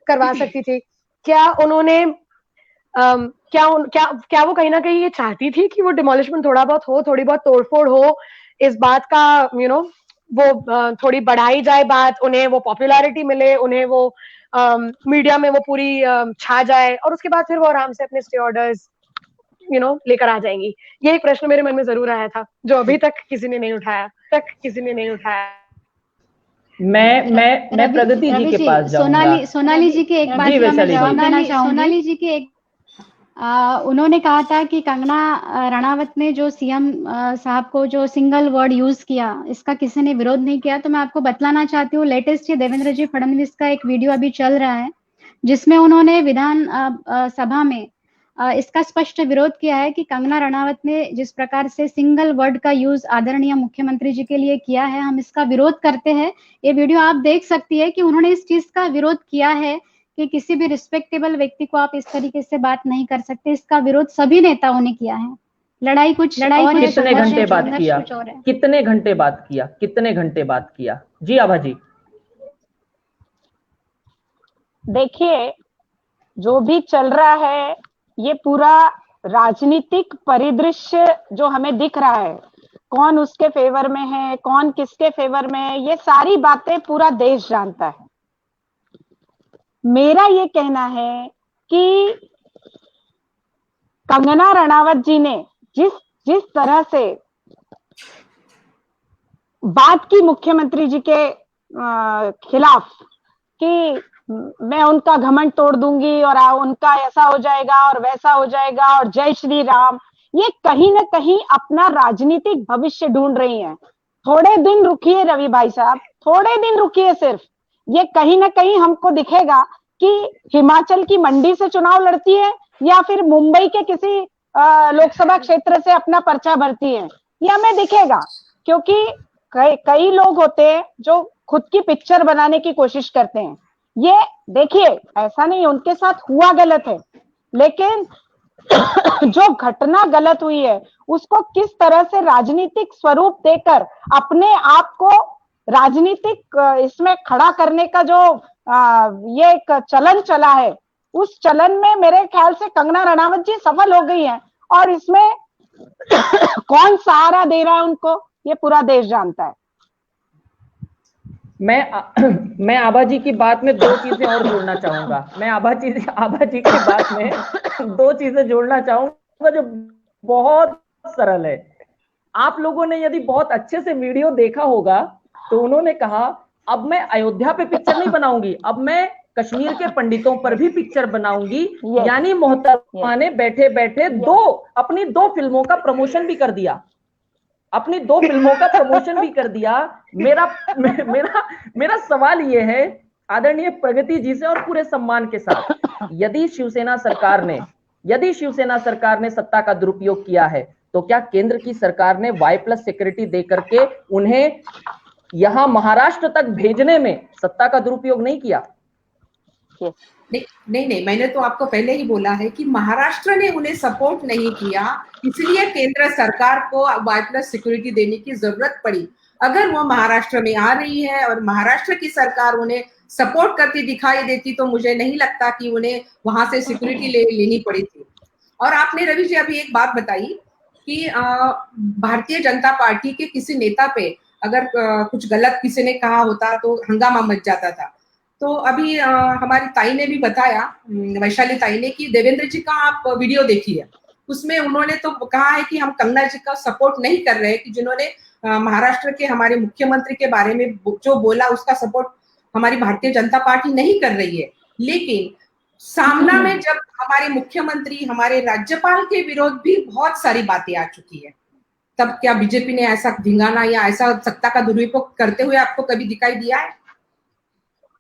करवा सकती थी। क्या उन्होंने क्या वो कहीं ना कहीं ये चाहती थी कि वो डिमोलिशमेंट थोड़ा बहुत हो, थोड़ी बहुत तोड़फोड़ हो, इस बात का वो थोड़ी बढ़ाई जाए बात, उन्हें वो पॉपुलैरिटी मिले, उन्हें वो मीडिया में वो पूरी छा जाए और उसके बाद फिर वो आराम से अपने स्टे ऑर्डर्स लेकर आ जाएंगी? ये एक प्रश्न मेरे मन में जरूर आया था जो अभी तक किसी ने नहीं उठाया। मैं प्रगति जी के पास जाऊंगा। सोनाली जी के एक बात का मैं जवाब देना चाहूंगी। सोनाली जी के उन्होंने कहा था कि कंगना रणावत ने जो सीएम साहब को जो सिंगल वर्ड यूज किया इसका किसी ने विरोध नहीं किया। तो मैं आपको बतलाना चाहती हूँ, लेटेस्ट ये देवेंद्र जी फडणवीस का एक वीडियो अभी चल रहा है जिसमें उन्होंने विधान सभा में इसका स्पष्ट विरोध किया है कि कंगना रणावत ने जिस प्रकार से सिंगल वर्ड का यूज आदरणीय मुख्यमंत्री जी के लिए किया है, हम इसका विरोध करते हैं। ये वीडियो आप देख सकती है कि उन्होंने इस चीज का विरोध किया है कि किसी भी रिस्पेक्टेबल व्यक्ति को आप इस तरीके से बात नहीं कर सकते। इसका विरोध सभी नेताओं ने किया है। लड़ाई कितने घंटे बाद किया? कितने घंटे बाद किया? जी आभा जी। देखिए, जो भी चल रहा है ये पूरा राजनीतिक परिदृश्य जो हमें दिख रहा है, कौन उसके फेवर में है, कौन किसके फेवर में है, ये सारी बातें पूरा देश जानता है। मेरा ये कहना है कि कंगना रणावत जी ने जिस तरह से बात की मुख्यमंत्री जी के खिलाफ कि मैं उनका घमंड तोड़ दूंगी और उनका ऐसा हो जाएगा और वैसा हो जाएगा और जय श्री राम, ये कहीं ना कहीं अपना राजनीतिक भविष्य ढूंढ रही हैं। थोड़े दिन रुकिए रवि भाई साहब, थोड़े दिन रुकिए सिर्फ, ये कहीं ना कहीं हमको दिखेगा कि हिमाचल की मंडी से चुनाव लड़ती है या फिर मुंबई के किसी लोकसभा क्षेत्र से अपना पर्चा भरती है, ये हमें दिखेगा। क्योंकि कई लोग होते हैं जो खुद की पिक्चर बनाने की कोशिश करते हैं। ये देखिए, ऐसा नहीं उनके साथ हुआ गलत है, लेकिन जो घटना गलत हुई है उसको किस तरह से राजनीतिक स्वरूप देकर अपने आप को राजनीतिक इसमें खड़ा करने का जो ये एक चलन चला है, उस चलन में मेरे ख्याल से कंगना रणावत जी सफल हो गई हैं। और इसमें कौन सहारा दे रहा है उनको, ये पूरा देश जानता है। मैं आभा जी की बात में दो चीजें और जोड़ना चाहूंगा। मैं आभा जी की बात में दो चीजें जोड़ना चाहूंगा जो बहुत सरल है। आप लोगों ने यदि बहुत अच्छे से वीडियो देखा होगा तो उन्होंने कहा अब मैं अयोध्या पे पिक्चर नहीं बनाऊंगी, अब मैं कश्मीर के पंडितों पर भी पिक्चर बनाऊंगी। यानी मोहतरमा ने बैठे बैठे अपनी दो फिल्मों का प्रमोशन भी कर दिया, अपनी दो फिल्मों का प्रमोशन भी कर दिया। मेरा सवाल ये है आदरणीय प्रगति जी से और पूरे सम्मान के साथ, यदि शिवसेना सरकार ने सत्ता का दुरुपयोग किया है तो क्या केंद्र की सरकार ने Y+ सिक्योरिटी दे करके उन्हें यहां महाराष्ट्र तक भेजने में सत्ता का दुरुपयोग नहीं किया? नहीं, मैंने तो आपको पहले ही बोला है कि महाराष्ट्र ने उन्हें सपोर्ट नहीं किया, इसलिए केंद्र सरकार को Y+ सिक्योरिटी देने की जरूरत पड़ी। अगर वो महाराष्ट्र में आ रही है और महाराष्ट्र की सरकार उन्हें सपोर्ट करती दिखाई देती तो मुझे नहीं लगता कि उन्हें वहां से सिक्योरिटी लेनी पड़ी थी। और आपने रवि जी अभी एक बात बताई कि भारतीय जनता पार्टी के किसी नेता पे अगर कुछ गलत किसी ने कहा होता तो हंगामा मच जाता था। तो अभी हमारी ताई ने भी बताया, वैशाली ताई ने, कि देवेंद्र जी का आप वीडियो देखिए, उसमें उन्होंने तो कहा है कि हम कंगना जी का सपोर्ट नहीं कर रहे, कि जिन्होंने महाराष्ट्र के हमारे मुख्यमंत्री के बारे में जो बोला उसका सपोर्ट हमारी भारतीय जनता पार्टी नहीं कर रही है। लेकिन सामना में जब हमारे मुख्यमंत्री, हमारे राज्यपाल के विरोध भी बहुत सारी बातें आ चुकी है, तब क्या बीजेपी ने ऐसा धिंगाना या ऐसा सत्ता का दुरुपयोग करते हुए आपको कभी दिखाई दिया है?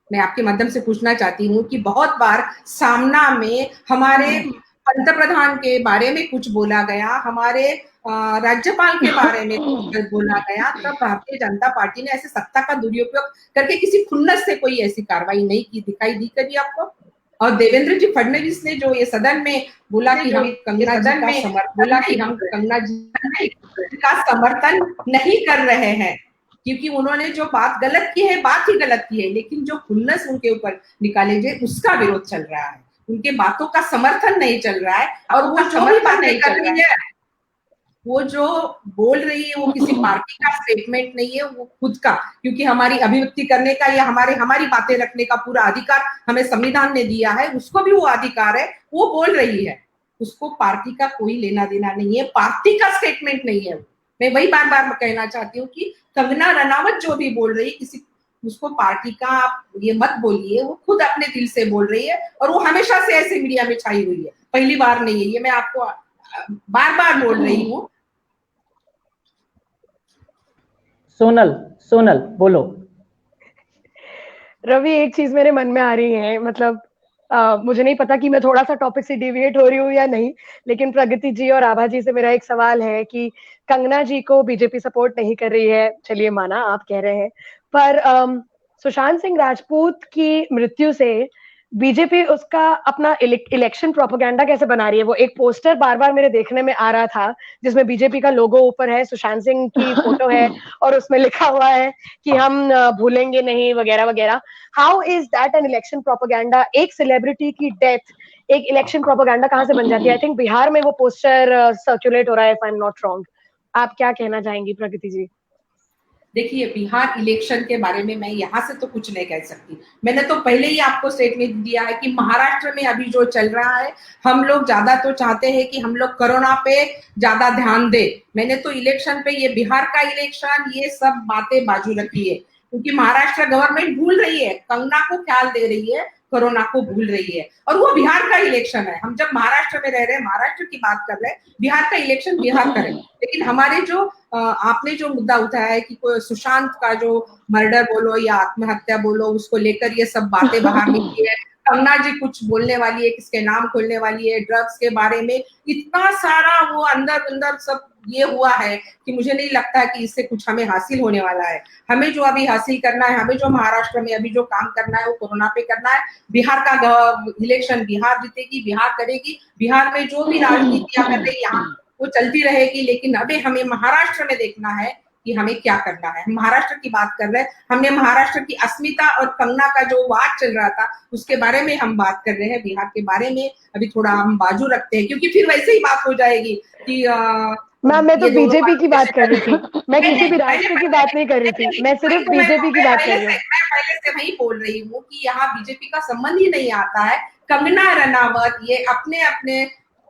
मैं आपके माध्यम से पूछना चाहती हूँ कि बहुत बार सामना में हमारे पंतप्रधान के बारे में कुछ बोला गया, हमारे राज्यपाल के बारे में कुछ बोला गया, तब भारतीय जनता पार्टी ने ऐसे सत्ता का दुरुपयोग करके किसी खुन्नस से कोई ऐसी कार्रवाई नहीं की, दिखाई दी कभी आपको? और देवेंद्र जी फडणवीस ने जो ये सदन में बोला कि हम कंगना जी का समर्थन नहीं कर रहे हैं, क्योंकि उन्होंने जो बात गलत की है, बात ही गलत की है, लेकिन जो खुन्नस उनके ऊपर निकाले गए उसका विरोध चल रहा है, उनके बातों का समर्थन नहीं चल रहा है। और वो जो भी बात नहीं कर रही है, वो जो बोल रही है वो किसी पार्टी का स्टेटमेंट नहीं है, वो खुद का, क्योंकि हमारी अभिव्यक्ति करने का या हमारी बातें रखने का पूरा अधिकार हमें संविधान ने दिया है, उसको भी वो अधिकार है, वो बोल रही है, उसको पार्टी का कोई लेना देना नहीं है, पार्टी का स्टेटमेंट नहीं है। मैं वही बार बार कहना चाहती हूँ कि कंगना रनावत जो भी बोल रही है, उसको पार्टी का आप ये मत बोलिए, वो खुद अपने दिल से बोल रही है और वो हमेशा से ऐसे मीडिया में छाई हुई है, पहली बार नहीं है, ये मैं आपको बार बार बोल रही हूँ। सोनल बोलो। रवि, एक चीज मेरे मन में आ रही है, मतलब मुझे नहीं पता कि मैं थोड़ा सा टॉपिक से डिविएट हो रही हूँ या नहीं, लेकिन प्रगति जी और आभा जी से मेरा एक सवाल है कि कंगना जी को बीजेपी सपोर्ट नहीं कर रही है, चलिए माना आप कह रहे हैं, पर सुशांत सिंह राजपूत की मृत्यु से बीजेपी उसका अपना इलेक्शन प्रोपेगेंडा कैसे बना रही है? वो एक पोस्टर बार बार मेरे देखने में आ रहा था जिसमें बीजेपी का लोगो ऊपर है, सुशांत सिंह की फोटो है और उसमें लिखा हुआ है कि हम भूलेंगे नहीं वगैरह वगैरह। How is that an election propaganda? एक सेलिब्रिटी की डेथ एक इलेक्शन प्रोपेगेंडा कहाँ से बन जाती है? आई थिंक बिहार में वो पोस्टर सर्कुलेट हो रहा है, if I am not wrong. आप क्या कहना चाहेंगी प्रगति जी? देखिए, बिहार इलेक्शन के बारे में मैं यहाँ से तो कुछ नहीं कह सकती। मैंने तो पहले ही आपको स्टेटमेंट दिया है कि महाराष्ट्र में अभी जो चल रहा है, हम लोग ज्यादा तो चाहते हैं कि हम लोग कोरोना पे ज्यादा ध्यान दे। मैंने तो इलेक्शन पे, ये बिहार का इलेक्शन, ये सब बातें बाजू रखी है, क्योंकि महाराष्ट्र गवर्नमेंट भूल रही है, कंगना को ख्याल दे रही है, कोरोना को भूल रही है, और वो बिहार का इलेक्शन है। हम जब महाराष्ट्र में रह रहे हैं, महाराष्ट्र की बात कर रहे हैं, बिहार का इलेक्शन बिहार का है। लेकिन हमारे जो आपने जो मुद्दा उठाया है कि कोई सुशांत का जो मर्डर बोलो या आत्महत्या बोलो, उसको लेकर ये सब बातें बाहर निकली है, कंगना जी कुछ बोलने वाली है, किसके नाम खोलने वाली है, ड्रग्स के बारे में इतना सारा वो अंदर सब ये हुआ है कि मुझे नहीं लगता है कि इससे कुछ हमें हासिल होने वाला है। हमें जो अभी हासिल करना है, हमें जो महाराष्ट्र में अभी जो काम करना है, वो कोरोना पे करना है। बिहार का इलेक्शन बिहार जीतेगी, बिहार करेगी, बिहार में जो भी राजनीतियां कर रही यहाँ वो चलती रहेगी। लेकिन अभी हमें महाराष्ट्र में देखना है कि हमें क्या करना है। हम महाराष्ट्र की बात कर रहे हैं, हमने महाराष्ट्र की अस्मिता और कंगना का जो वाद चल रहा था उसके बारे में हम बात कर रहे हैं। बिहार के बारे में अभी थोड़ा हम बाजू रखते हैं, क्योंकि फिर वैसे ही बात हो जाएगी, कि मैम मैं तो ये दोनों बीजेपी की बात कर रही थी, मैं नहीं, किसी भी नहीं, राष्ट्र की बात नहीं कर रही थी, मैं सिर्फ तो बीजेपी की बात कर रही हूँ। मैं पहले से वही बोल रही हूँ कि यहाँ बीजेपी का संबंध ही नहीं आता है। कंगना रनावत ये अपने अपने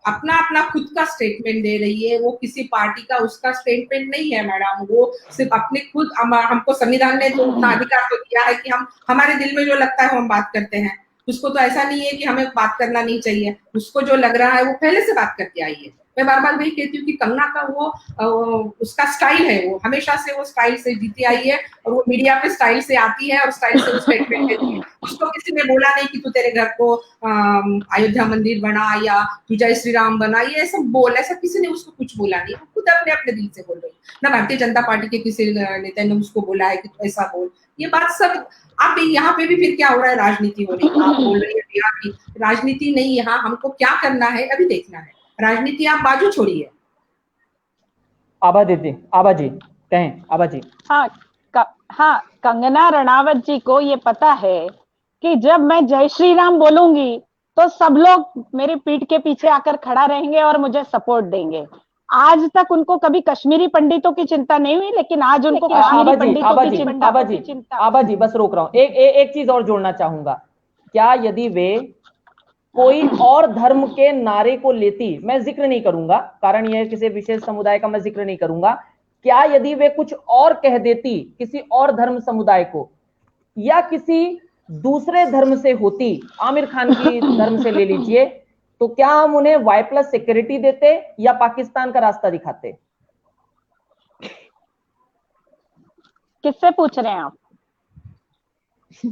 अपना अपना खुद का स्टेटमेंट दे रही है, वो किसी पार्टी का उसका स्टेटमेंट नहीं है मैडम, वो सिर्फ अपने खुद हमको संविधान ने तो उतना अधिकार तो दिया है कि हम हमारे दिल में जो लगता है वो हम बात करते हैं। उसको तो ऐसा नहीं है कि हमें बात करना नहीं चाहिए, उसको जो लग रहा है वो पहले से बात करके आई है। मैं बार बार वही कहती हूँ कि कंगना का वो उसका स्टाइल है, वो हमेशा से वो स्टाइल से जीती आई है और वो मीडिया पे स्टाइल से आती है और स्टाइल से वो स्टेटमेंट देती है। उसको किसी ने बोला नहीं कि तू तेरे घर को अयोध्या मंदिर बना या तू जय श्री राम बना, ये सब बोल, ऐसा किसी ने उसको कुछ बोला नहीं, वो खुद अपने अपने दिल से बोल रही है। ना भारतीय जनता पार्टी के किसी नेता ने उसको बोला है कि तू ऐसा बोल, ये बात सब आप यहाँ पे भी फिर क्या हो रहा है, राजनीति हो रही है। आप बोल रही है कि राजनीति नहीं, यहाँ हमको क्या करना है अभी देखना है, राजनीति आप बाजू छोड़िए। आभा दीदी, आभा जी कहें, आभा जी। हाँ, कंगना रनावत जी को ये पता है कि जब मैं जय श्री राम बोलूंगी तो सब लोग मेरी पीठ के पीछे आकर खड़ा रहेंगे और मुझे सपोर्ट देंगे। आज तक उनको कभी कश्मीरी पंडितों की चिंता नहीं हुई, लेकिन आज उनको कश्मीरी पंडितों की चिंता। आभा जी बस रोक रहा हूँ, एक चीज और जोड़ना चाहूंगा। क्या यदि वे कोई और धर्म के नारे को लेती, मैं जिक्र नहीं करूंगा, कारण यह किसी विशेष समुदाय का मैं जिक्र नहीं करूंगा, क्या यदि वे कुछ और कह देती किसी और धर्म समुदाय को या किसी दूसरे धर्म से होती, आमिर खान की धर्म से ले लीजिए, तो क्या हम उन्हें Y+ सिक्योरिटी देते या पाकिस्तान का रास्ता दिखाते? किससे पूछ रहे हैं आप?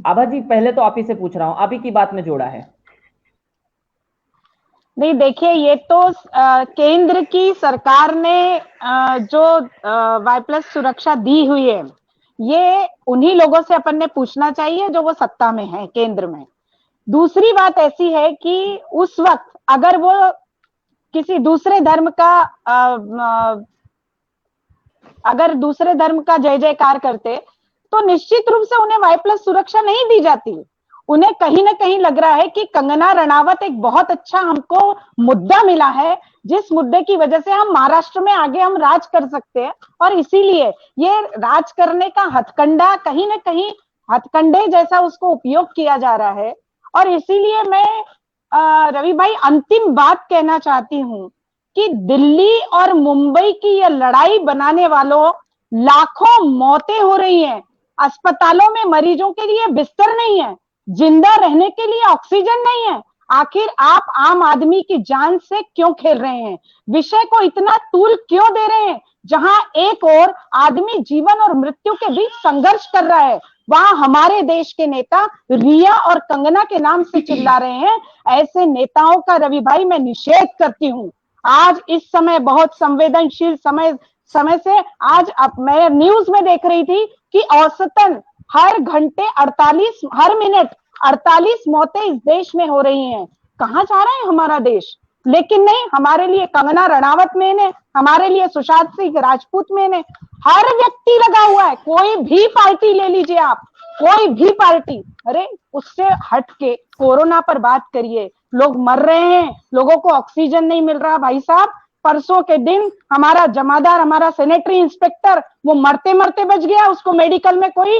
आभा जी पहले तो आप ही से पूछ रहा हूं, आप ही की बात में जोड़ा है। नहीं देखिए, ये तो केंद्र की सरकार ने जो Y+ सुरक्षा दी हुई है, ये उन्हीं लोगों से अपन ने पूछना चाहिए जो वो सत्ता में है केंद्र में। दूसरी बात ऐसी है कि उस वक्त अगर वो किसी दूसरे धर्म का अगर दूसरे धर्म का जय जयकार करते तो निश्चित रूप से उन्हें Y+ सुरक्षा नहीं दी जाती। उन्हें कहीं ना कहीं लग रहा है कि कंगना रनावत एक बहुत अच्छा हमको मुद्दा मिला है, जिस मुद्दे की वजह से हम महाराष्ट्र में आगे हम राज कर सकते हैं, और इसीलिए ये राज करने का हथकंडा कहीं ना कहीं हथकंडे जैसा उसको उपयोग किया जा रहा है। और इसीलिए मैं रवि भाई अंतिम बात कहना चाहती हूं कि दिल्ली और मुंबई की ये लड़ाई बनाने वालों, लाखों मौतें हो रही हैं, अस्पतालों में मरीजों के लिए बिस्तर नहीं है, जिंदा रहने के लिए ऑक्सीजन नहीं है। आखिर आप आम आदमी की जान से क्यों खेल रहे हैं? विषय को इतना तूल क्यों दे रहे हैं? जहां एक और आदमी जीवन और मृत्यु के बीच संघर्ष कर रहा है, वहां हमारे देश के नेता रिया और कंगना के नाम से चिल्ला रहे हैं। ऐसे नेताओं का रवि भाई मैं निषेध करती हूं। आज इस समय बहुत संवेदनशील समय से आज अब मैं न्यूज में देख रही थी कि औसतन हर मिनट 48 मौतें इस देश में हो रही हैं। कहां जा रहा है हमारा देश? लेकिन नहीं, हमारे लिए कंगना रनावत मेन है, हमारे लिए सुशांत सिंह राजपूत मेन है। हर व्यक्ति लगा हुआ है, कोई भी पार्टी ले लीजिए आप, कोई भी पार्टी। अरे उससे हट के कोरोना पर बात करिए। लोग मर रहे हैं, लोगों को ऑक्सीजन नहीं मिल रहा। भाई साहब, परसों के दिन हमारा जमादार, हमारा सैनिटरी इंस्पेक्टर, वो मरते मरते बच गया। उसको मेडिकल में कोई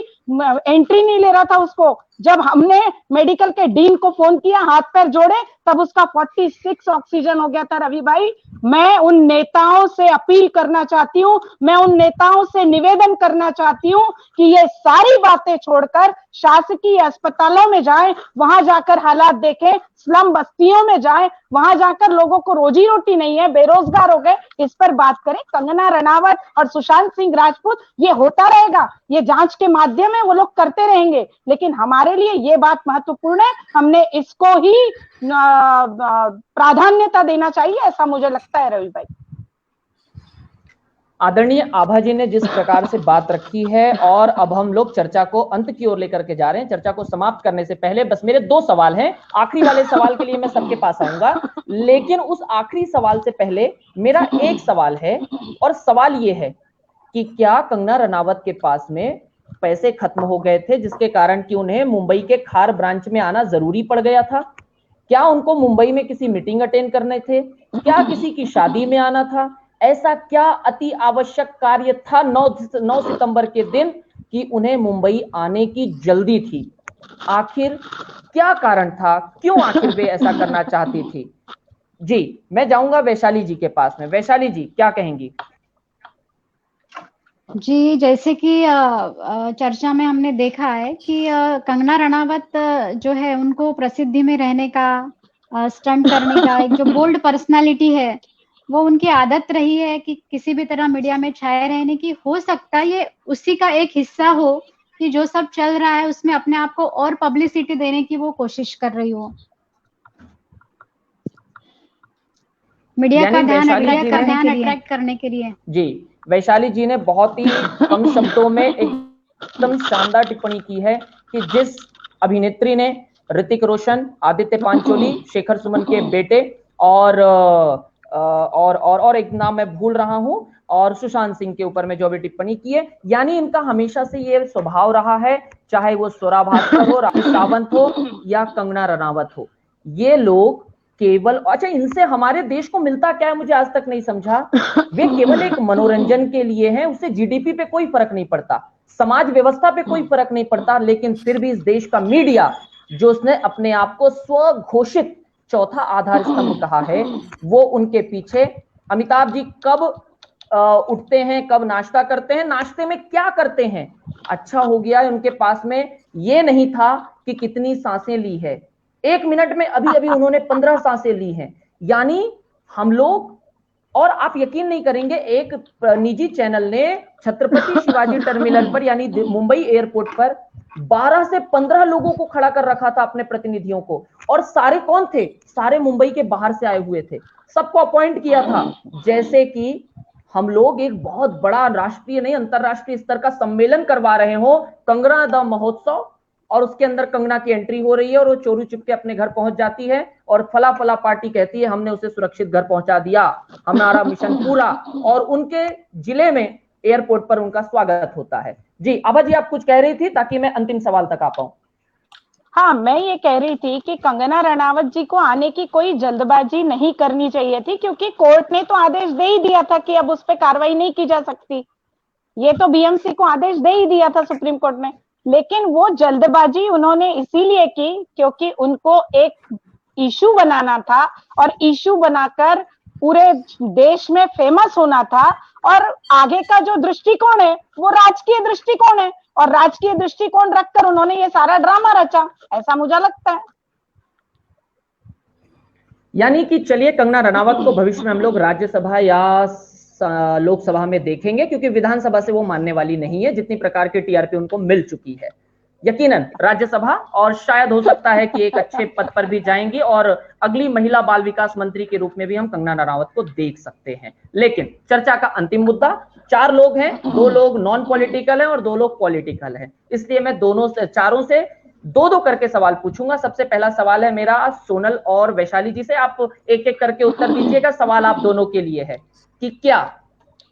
एंट्री नहीं ले रहा था उसको। जब हमने मेडिकल के डीन को फोन किया, हाथ पैर जोड़े, तब उसका 46 ऑक्सीजन हो गया था। रवि भाई, मैं उन नेताओं से अपील करना चाहती हूँ, मैं उन नेताओं से निवेदन करना चाहती हूँ कि ये सारी बातें छोड़कर शासकीय अस्पतालों में जाएं, वहां जाकर हालात देखें, स्लम बस्तियों में जाएं, वहां जाकर लोगों को रोजी रोटी नहीं है, बेरोजगार हो गए, इस पर बात करें। कंगना रनावत और सुशांत सिंह राजपूत, ये होता रहेगा, ये जांच के माध्यम है, वो लोग करते रहेंगे, लेकिन हमारे लिए ये बात महत्वपूर्ण है, हमने इसको ही प्राधान्यता देना चाहिए, ऐसा मुझे लगता है रवि भाई। आदरणीय आभा जी ने जिस प्रकार से बात रखी है, और अब हम लोग चर्चा को अंत की ओर लेकर के जा रहे हैं। चर्चा को समाप्त करने से पहले बस मेरे 2 सवाल हैं। आखिरी वाले सवाल के लिए मैं सबके पास आऊंगा, लेकिन उस आखिरी सवाल से पहले मेरा एक सवाल है, और सवाल ये है कि क्या कंगना रनावत के पास में पैसे खत्म हो गए थे, जिसके कारण कि उन्हें मुंबई के खार ब्रांच में आना जरूरी पड़ गया था? क्या उनको मुंबई में किसी मीटिंग अटेंड करने थे, क्या किसी की शादी में आना था? ऐसा क्या अति आवश्यक कार्य था 9 सितंबर के दिन कि उन्हें मुंबई आने की जल्दी थी? आखिर क्या कारण था? क्यों आखिर वे ऐसा करना चाहती थी? जी, मैं जाऊंगा वैशाली जी के पास में। वैशाली जी क्या कहेंगी? जी, जैसे कि चर्चा में हमने देखा है कि कंगना रनावत जो है उनको प्रसिद्धि में रहने का, स्टंट करने का, एक जो बोल्ड पर्सनालिटी है वो उनकी आदत रही है कि किसी भी तरह मीडिया में छाए रहने की। हो सकता है ये उसी का एक हिस्सा हो कि जो सब चल रहा है उसमें अपने आप को और पब्लिसिटी देने की वो कोशिश कर रही हो, मीडिया का ध्यान अट्रैक्ट करने के लिए। जी, वैशाली जी ने बहुत ही कम शब्दों में एकदम शानदार टिप्पणी की है कि जिस अभिनेत्री ने ऋतिक रोशन, आदित्य पांचोली, शेखर सुमन के बेटे और एक नाम मैं भूल रहा हूं, और सुशांत सिंह के ऊपर में जो भी टिप्पणी की है, यानी इनका हमेशा से ये स्वभाव रहा है, चाहे वो स्वरा भास्कर हो, राखी सावंत हो या कंगना रनावत हो, ये लोग केवल, अच्छा इनसे हमारे देश को मिलता क्या है मुझे आज तक नहीं समझा। वे केवल एक मनोरंजन के लिए हैं, उससे जीडीपी पे कोई फर्क नहीं पड़ता, समाज व्यवस्था पे कोई फर्क नहीं पड़ता, लेकिन फिर भी इस देश का मीडिया जो उसने अपने आप को स्वघोषित चौथा आधार स्तंभ कहा है, वो उनके पीछे। अमिताभ जी कब उठते हैं, कब नाश्ता करते हैं, नाश्ते में क्या करते हैं, अच्छा हो गया उनके पास में ये नहीं था कि कितनी सांसें ली है, 1 मिनट में अभी अभी उन्होंने 15 सांसें ली हैं। यानी हम लोग, और आप यकीन नहीं करेंगे, एक निजी चैनल ने छत्रपति शिवाजी टर्मिनल पर यानी मुंबई एयरपोर्ट पर 12 से 15 लोगों को खड़ा कर रखा था, अपने प्रतिनिधियों को, और सारे कौन थे? सारे मुंबई के बाहर से आए हुए थे, सबको अपॉइंट किया था, जैसे कि हम लोग एक बहुत बड़ा राष्ट्रीय नहीं अंतरराष्ट्रीय स्तर का सम्मेलन करवा रहे हो, कंगना द महोत्सव, और उसके अंदर कंगना की एंट्री हो रही है और वो चोरी चुपके अपने घर पहुंच जाती है और फला फला पार्टी कहती है हमने उसे सुरक्षित घर पहुंचा दिया, हमारा मिशन पूरा, और उनके जिले में एयरपोर्ट पर उनका स्वागत होता है। जी आभा जी, आप कुछ कह रही थी ताकि मैं अंतिम सवाल तक आ पाऊं। हाँ, मैं ये कह रही थी कि कंगना रनावत जी को आने की कोई जल्दबाजी नहीं करनी चाहिए थी, क्योंकि कोर्ट ने तो आदेश दे ही दिया था कि अब उस पर कार्रवाई नहीं की जा सकती। ये तो बीएमसी को आदेश दे ही दिया था सुप्रीम कोर्ट ने, लेकिन वो जल्दबाजी उन्होंने इसीलिए की क्योंकि उनको एक इशू बनाना था, और इशू बनाकर पूरे देश में फेमस होना था, और आगे का जो दृष्टिकोण है वो राजकीय दृष्टिकोण है, और राजकीय दृष्टिकोण रखकर उन्होंने ये सारा ड्रामा रचा, ऐसा मुझे लगता है। यानी कि चलिए, कंगना रनावत को भविष्य में हम लोग राज्यसभा या लोकसभा में देखेंगे, क्योंकि विधानसभा से वो मानने वाली नहीं है, जितनी प्रकार की टीआरपी उनको मिल चुकी है। यकीनन राज्यसभा, और शायद हो सकता है कि एक अच्छे पद पर भी जाएंगी, और अगली महिला बाल विकास मंत्री के रूप में भी हम कंगना रनावत को देख सकते हैं। लेकिन चर्चा का अंतिम मुद्दा, 4 लोग हैं, 2 लोग नॉन पॉलिटिकल हैं और 2 लोग पॉलिटिकल हैं, इसलिए मैं चारों से 2-2 करके सवाल पूछूंगा। सबसे पहला सवाल है मेरा सोनल और वैशाली जी से, आप एक एक करके उत्तर दीजिएगा। सवाल आप दोनों के लिए है कि क्या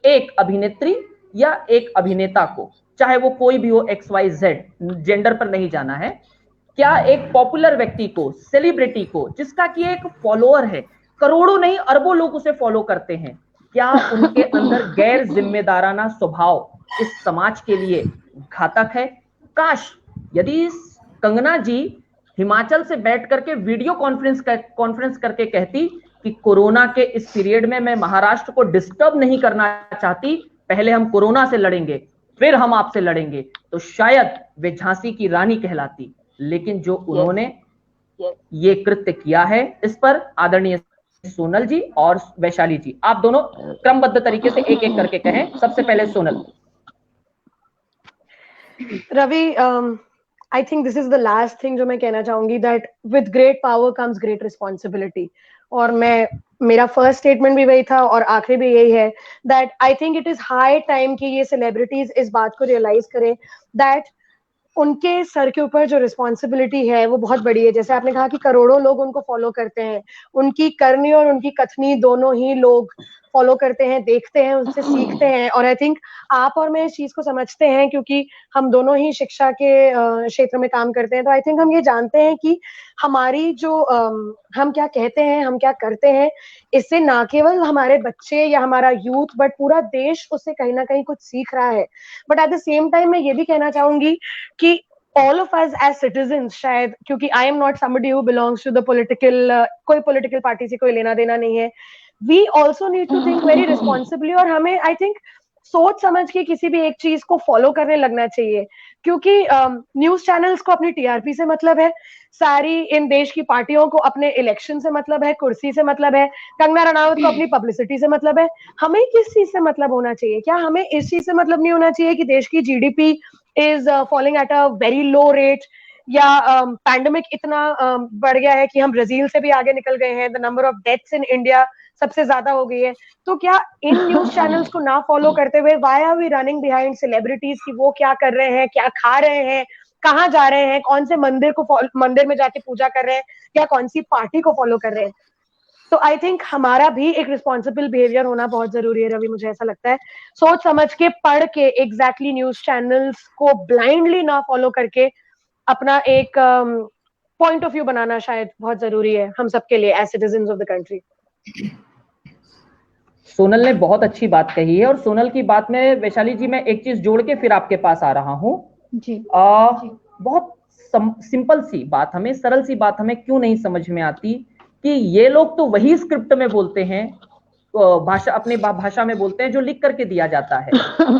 एक अभिनेत्री या एक अभिनेता को, चाहे वो कोई भी हो, XYZ, जेंडर पर नहीं जाना है, क्या एक पॉपुलर व्यक्ति को, सेलिब्रिटी को, जिसका कि एक फॉलोअर है, करोड़ों नहीं अरबों लोग उसे फॉलो करते हैं, क्या उनके अंदर गैर जिम्मेदाराना स्वभाव इस समाज के लिए घातक है? काश यदि कंगना जी हिमाचल से बैठ करके वीडियो कॉन्फ्रेंस करके कहती कि कोरोना के इस पीरियड में मैं महाराष्ट्र को डिस्टर्ब नहीं करना चाहती, पहले हम कोरोना से लड़ेंगे फिर हम आपसे लड़ेंगे, तो शायद वे झांसी की रानी कहलाती। लेकिन जो उन्होंने ये कृत्य किया है, इस पर आदरणीय सोनल जी और वैशाली जी, आप दोनों क्रमबद्ध तरीके से एक एक करके कहें। सबसे पहले Sonal. Ravi, I think this is the last thing जो मैं कहना चाहूंगी, that with great power comes great responsibility. और मेरा फर्स्ट स्टेटमेंट भी वही था और आखिरी भी यही है, that I think it is high time कि ये सेलिब्रिटीज इस बात को रियलाइज करें दैट उनके सर के ऊपर जो रिस्पॉन्सिबिलिटी है वो बहुत बड़ी है। जैसे आपने कहा कि करोड़ों लोग उनको फॉलो करते हैं, उनकी करनी और उनकी कथनी दोनों ही लोग फॉलो करते हैं, देखते हैं, उससे सीखते हैं। और आई थिंक आप और मैं इस चीज को समझते हैं क्योंकि हम दोनों ही शिक्षा के क्षेत्र में काम करते हैं। तो आई थिंक हम ये जानते हैं कि हमारी जो हम क्या कहते हैं, हम क्या करते हैं, इससे ना केवल हमारे बच्चे या हमारा यूथ बट पूरा देश उससे कहीं ना कहीं कुछ सीख रहा है। But at the same time मैं ये भी कहना चाहूंगी कि all of us as citizens, शायद क्योंकि I am not somebody who belongs to the political कोई political party से कोई लेना देना नहीं है, we also need to think very responsibly। और हमें I think सोच समझ के किसी भी एक चीज को फॉलो करने लगना चाहिए, क्योंकि न्यूज चैनल्स को अपनी टीआरपी से मतलब है, सारी इन देश की पार्टियों को अपने इलेक्शन से मतलब है, कुर्सी से मतलब है, कंगना रनावत को अपनी पब्लिसिटी से मतलब है। हमें किस चीज से मतलब होना चाहिए? क्या हमें इस चीज से मतलब नहीं होना चाहिए कि देश की GDP is falling at a very low rate, या पैंडेमिक इतना बढ़ गया है कि हम ब्राजील से भी आगे निकल गए हैं, the number of deaths in India सबसे ज्यादा हो गई है। तो क्या इन न्यूज चैनल्स को ना फॉलो करते हुए why are we running behind celebrities कि वो क्या कर रहे हैं, क्या खा रहे हैं, कहाँ जा रहे हैं, कौन से मंदिर में जाके पूजा कर रहे हैं, या कौन सी पार्टी को फॉलो कर रहे हैं? तो आई थिंक हमारा भी एक रिस्पॉन्सिबल बिहेवियर होना बहुत जरूरी है रवि, मुझे ऐसा लगता है। सोच समझ के, पढ़ के, एग्जैक्टली न्यूज चैनल्स को ब्लाइंडली ना फॉलो करके अपना एक पॉइंट ऑफ व्यू बनाना शायद बहुत जरूरी है हम सबके लिए as citizens of the country. Sonal ने बहुत अच्छी बात कही है, और सोनल की बात में वैशाली जी मैं एक चीज जोड़ के फिर आपके पास आ रहा हूँ। बहुत सिंपल सी बात, हमें सरल सी बात हमें क्यों नहीं समझ में आती कि ये लोग तो वही स्क्रिप्ट में बोलते हैं, भाषा अपने भाषा में बोलते हैं जो लिख करके दिया जाता है।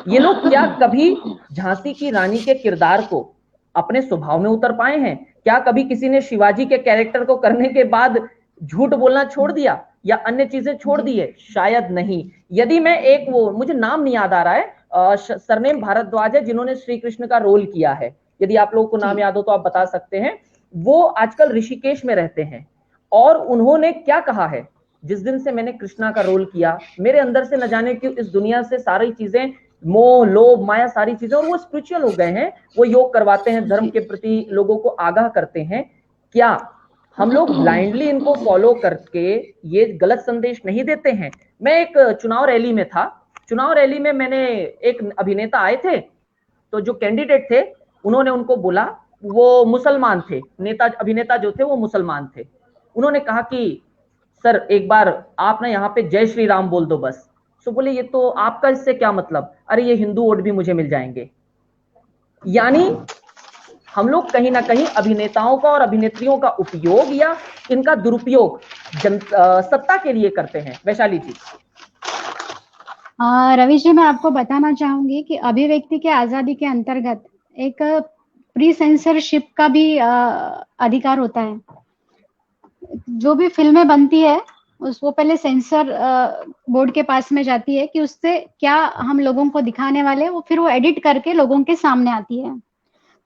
ये लोग क्या कभी झांसी की रानी के किरदार को अपने स्वभाव में उतर पाए हैं? क्या कभी किसी ने शिवाजी के कैरेक्टर को करने के बाद झूठ बोलना छोड़ दिया या अन्य चीजें छोड़ दी है? शायद नहीं। यदि मैं एक वो मुझे नाम नहीं याद आ रहा है, सरनेम भारद्वाज है जिन्होंने श्री कृष्ण का रोल किया है, यदि आप लोगों को नाम याद हो तो आप बता सकते हैं। वो आजकल ऋषिकेश में रहते हैं और उन्होंने क्या कहा है, जिस दिन से मैंने कृष्णा का रोल किया मेरे अंदर से न जाने क्यों इस दुनिया से सारी चीजें, मोह लोभ माया सारी चीजें, और वो स्पिरिचुअल हो गए हैं, वो योग करवाते हैं, धर्म के प्रति लोगों को आगाह करते हैं। क्या हम लोग ब्लाइंडली इनको फॉलो करके ये गलत संदेश नहीं देते हैं? मैं एक चुनाव रैली में था, चुनाव रैली में मैंने एक अभिनेता आए थे, तो जो कैंडिडेट थे उन्होंने उनको बोला, वो मुसलमान थे, नेता अभिनेता जो थे वो मुसलमान थे। उन्होंने कहा कि सर एक बार आप ना यहाँ पे जय श्री राम बोल दो बस। तो बोले ये तो आपका इससे क्या मतलब? अरे ये हिंदू वोट भी मुझे मिल जाएंगे। यानी हम लोग कहीं ना कहीं अभिनेताओं का और अभिनेत्रियों का उपयोग या इनका दुरुपयोग सत्ता के लिए करते हैं। वैशाली जी। रवि जी, मैं आपको बताना चाहूंगी कि अभिव्यक्ति के आजादी के अंतर्गत एक प्री सेंसरशिप का भी अधिकार होता है। जो भी फिल्में बनती है उसको पहले सेंसर बोर्ड के पास में जाती है कि उससे क्या हम लोगों को दिखाने वाले, वो फिर वो एडिट करके लोगों के सामने आती है।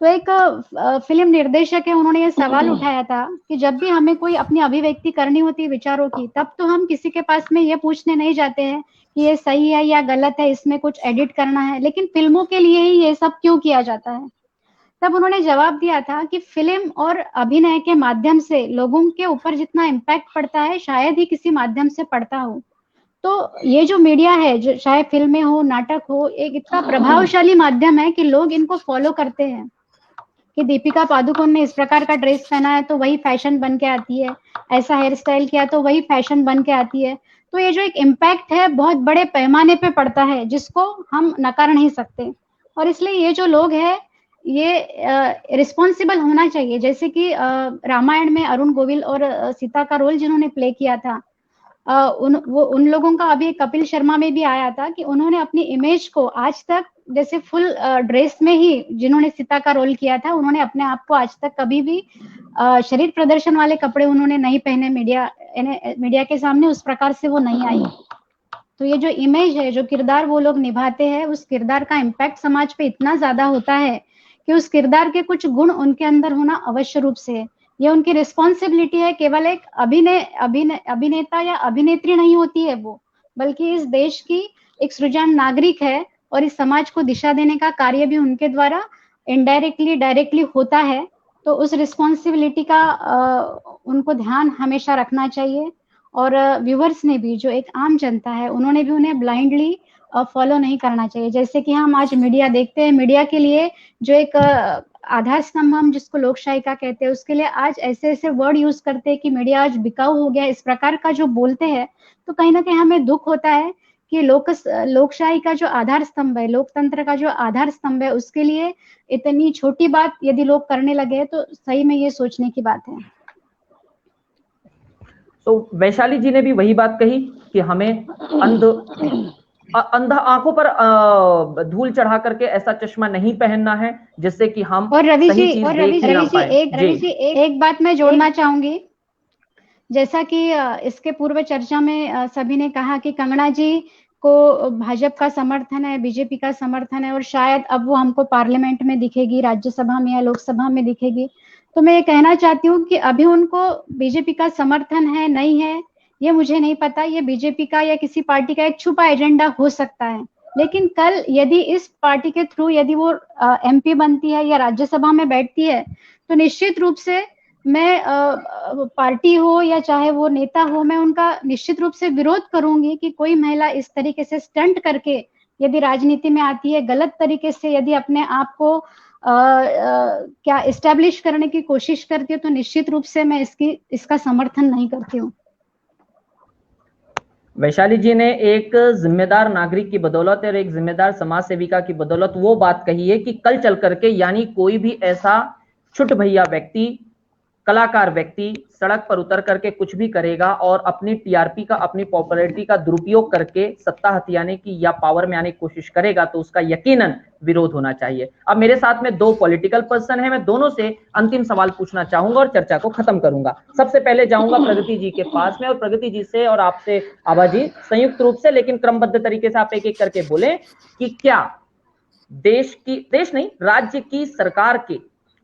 तो एक फिल्म निर्देशक है, उन्होंने ये सवाल उठाया था कि जब भी हमें कोई अपनी अभिव्यक्ति करनी होती है विचारों की, तब तो हम किसी के पास में ये पूछने नहीं जाते हैं कि ये सही है या गलत है, इसमें कुछ एडिट करना है, लेकिन फिल्मों के लिए ही ये सब क्यों किया जाता है? तब उन्होंने जवाब दिया था कि फिल्म और अभिनय के माध्यम से लोगों के ऊपर जितना इम्पैक्ट पड़ता है शायद ही किसी माध्यम से पड़ता हो। तो ये जो मीडिया है, जो चाहे फिल्में हो, नाटक हो, एक इतना प्रभावशाली माध्यम है कि लोग इनको फॉलो करते हैं कि दीपिका पादुकोण ने इस प्रकार का ड्रेस पहना है तो वही फैशन बन के आती है, ऐसा हेयर स्टाइल किया तो वही फैशन बन के आती है। तो ये जो एक इम्पैक्ट है बहुत बड़े पैमाने पे पड़ता है, जिसको हम नकार नहीं सकते। और इसलिए ये जो लोग हैं ये रिस्पॉन्सिबल होना चाहिए। जैसे कि रामायण में अरुण गोविल और सीता का रोल जिन्होंने प्ले किया था, उन लोगों का अभी कपिल शर्मा में भी आया था कि उन्होंने अपनी इमेज को आज तक, जैसे फुल ड्रेस में ही जिन्होंने सीता का रोल किया था, उन्होंने अपने आप को आज तक कभी भी शरीर प्रदर्शन वाले कपड़े उन्होंने नहीं पहने मीडिया के सामने, उस प्रकार से वो नहीं आई। तो ये जो इमेज है, जो किरदार वो लोग निभाते हैं, उस किरदार का इम्पैक्ट समाज पे इतना ज्यादा होता है कि उस किरदार के कुछ गुण उनके अंदर होना अवश्य रूप से है। ये उनकी रिस्पॉन्सिबिलिटी है। केवल एक अभिनेता या अभिनेत्री नहीं होती है वो, बल्कि इस देश की एक सृजन नागरिक है, और इस समाज को दिशा देने का कार्य भी उनके द्वारा इनडायरेक्टली डायरेक्टली होता है। तो उस रिस्पॉन्सिबिलिटी का उनको ध्यान हमेशा रखना चाहिए। और व्यूअर्स ने भी, जो एक आम जनता है, उन्होंने भी उन्हें ब्लाइंडली फॉलो नहीं करना चाहिए। जैसे कि हम आज मीडिया देखते हैं, मीडिया के लिए जो एक आधार स्तंभ हम जिसको लोकशाही का कहते हैं, उसके लिए आज ऐसे ऐसे वर्ड यूज करते हैं कि मीडिया आज बिकाऊ हो गया, इस प्रकार का जो बोलते हैं, तो कहीं ना कहीं हमें दुख होता है कि लोकशाही का जो आधार स्तंभ है, लोकतंत्र का जो आधार स्तंभ है, उसके लिए इतनी छोटी बात यदि लोग करने लगे तो सही में ये सोचने की बात है। तो वैशाली जी ने भी वही बात कही कि हमें अंधा आंखों पर धूल चढ़ा करके ऐसा चश्मा नहीं पहनना है जिससे कि हम और रवि सही जी चीज देख ही ना पाए। एक बात मैं जोड़ना चाहूंगी। जैसा कि इसके पूर्व चर्चा में सभी ने कहा कि कंगना जी को भाजपा का समर्थन है, बीजेपी का समर्थन है, और शायद अब वो हमको पार्लियामेंट में दिखेगी, राज्यसभा में या लोकसभा में दिखेगी। तो मैं ये कहना चाहती हूँ कि अभी उनको बीजेपी का समर्थन है नहीं है ये मुझे नहीं पता, ये बीजेपी का या किसी पार्टी का एक छुपा एजेंडा हो सकता है। लेकिन कल यदि इस पार्टी के थ्रू यदि वो एमपी बनती है या राज्यसभा में बैठती है, तो निश्चित रूप से मैं पार्टी हो या चाहे वो नेता हो, मैं उनका निश्चित रूप से विरोध करूंगी कि कोई महिला इस तरीके से स्टंट करके यदि राजनीति में आती है, गलत तरीके से यदि अपने आप को क्या एस्टेब्लिश करने की कोशिश करती है, तो निश्चित रूप से मैं इसका समर्थन नहीं करती हूँ। वैशाली जी ने एक जिम्मेदार नागरिक की बदौलत और एक जिम्मेदार समाज सेविका की बदौलत वो बात कही है कि कल चल करके यानी कोई भी ऐसा छुट भैया व्यक्ति, कलाकार व्यक्ति सड़क पर उतर करके कुछ भी करेगा और अपनी टीआरपी का, अपनी पॉपुलैरिटी का दुरुपयोग करके सत्ता हथियाने की या पावर में आने की कोशिश करेगा, तो उसका यकीनन विरोध होना चाहिए। अब मेरे साथ में दो पॉलिटिकल पर्सन हैं, मैं दोनों से अंतिम सवाल पूछना चाहूंगा और चर्चा को खत्म करूंगा। सबसे पहले जाऊंगा प्रगति जी के पास में, और प्रगति जी से और आपसे आभा जी संयुक्त रूप से लेकिन क्रमबद्ध तरीके से आप एक एक करके बोले कि क्या राज्य की सरकार के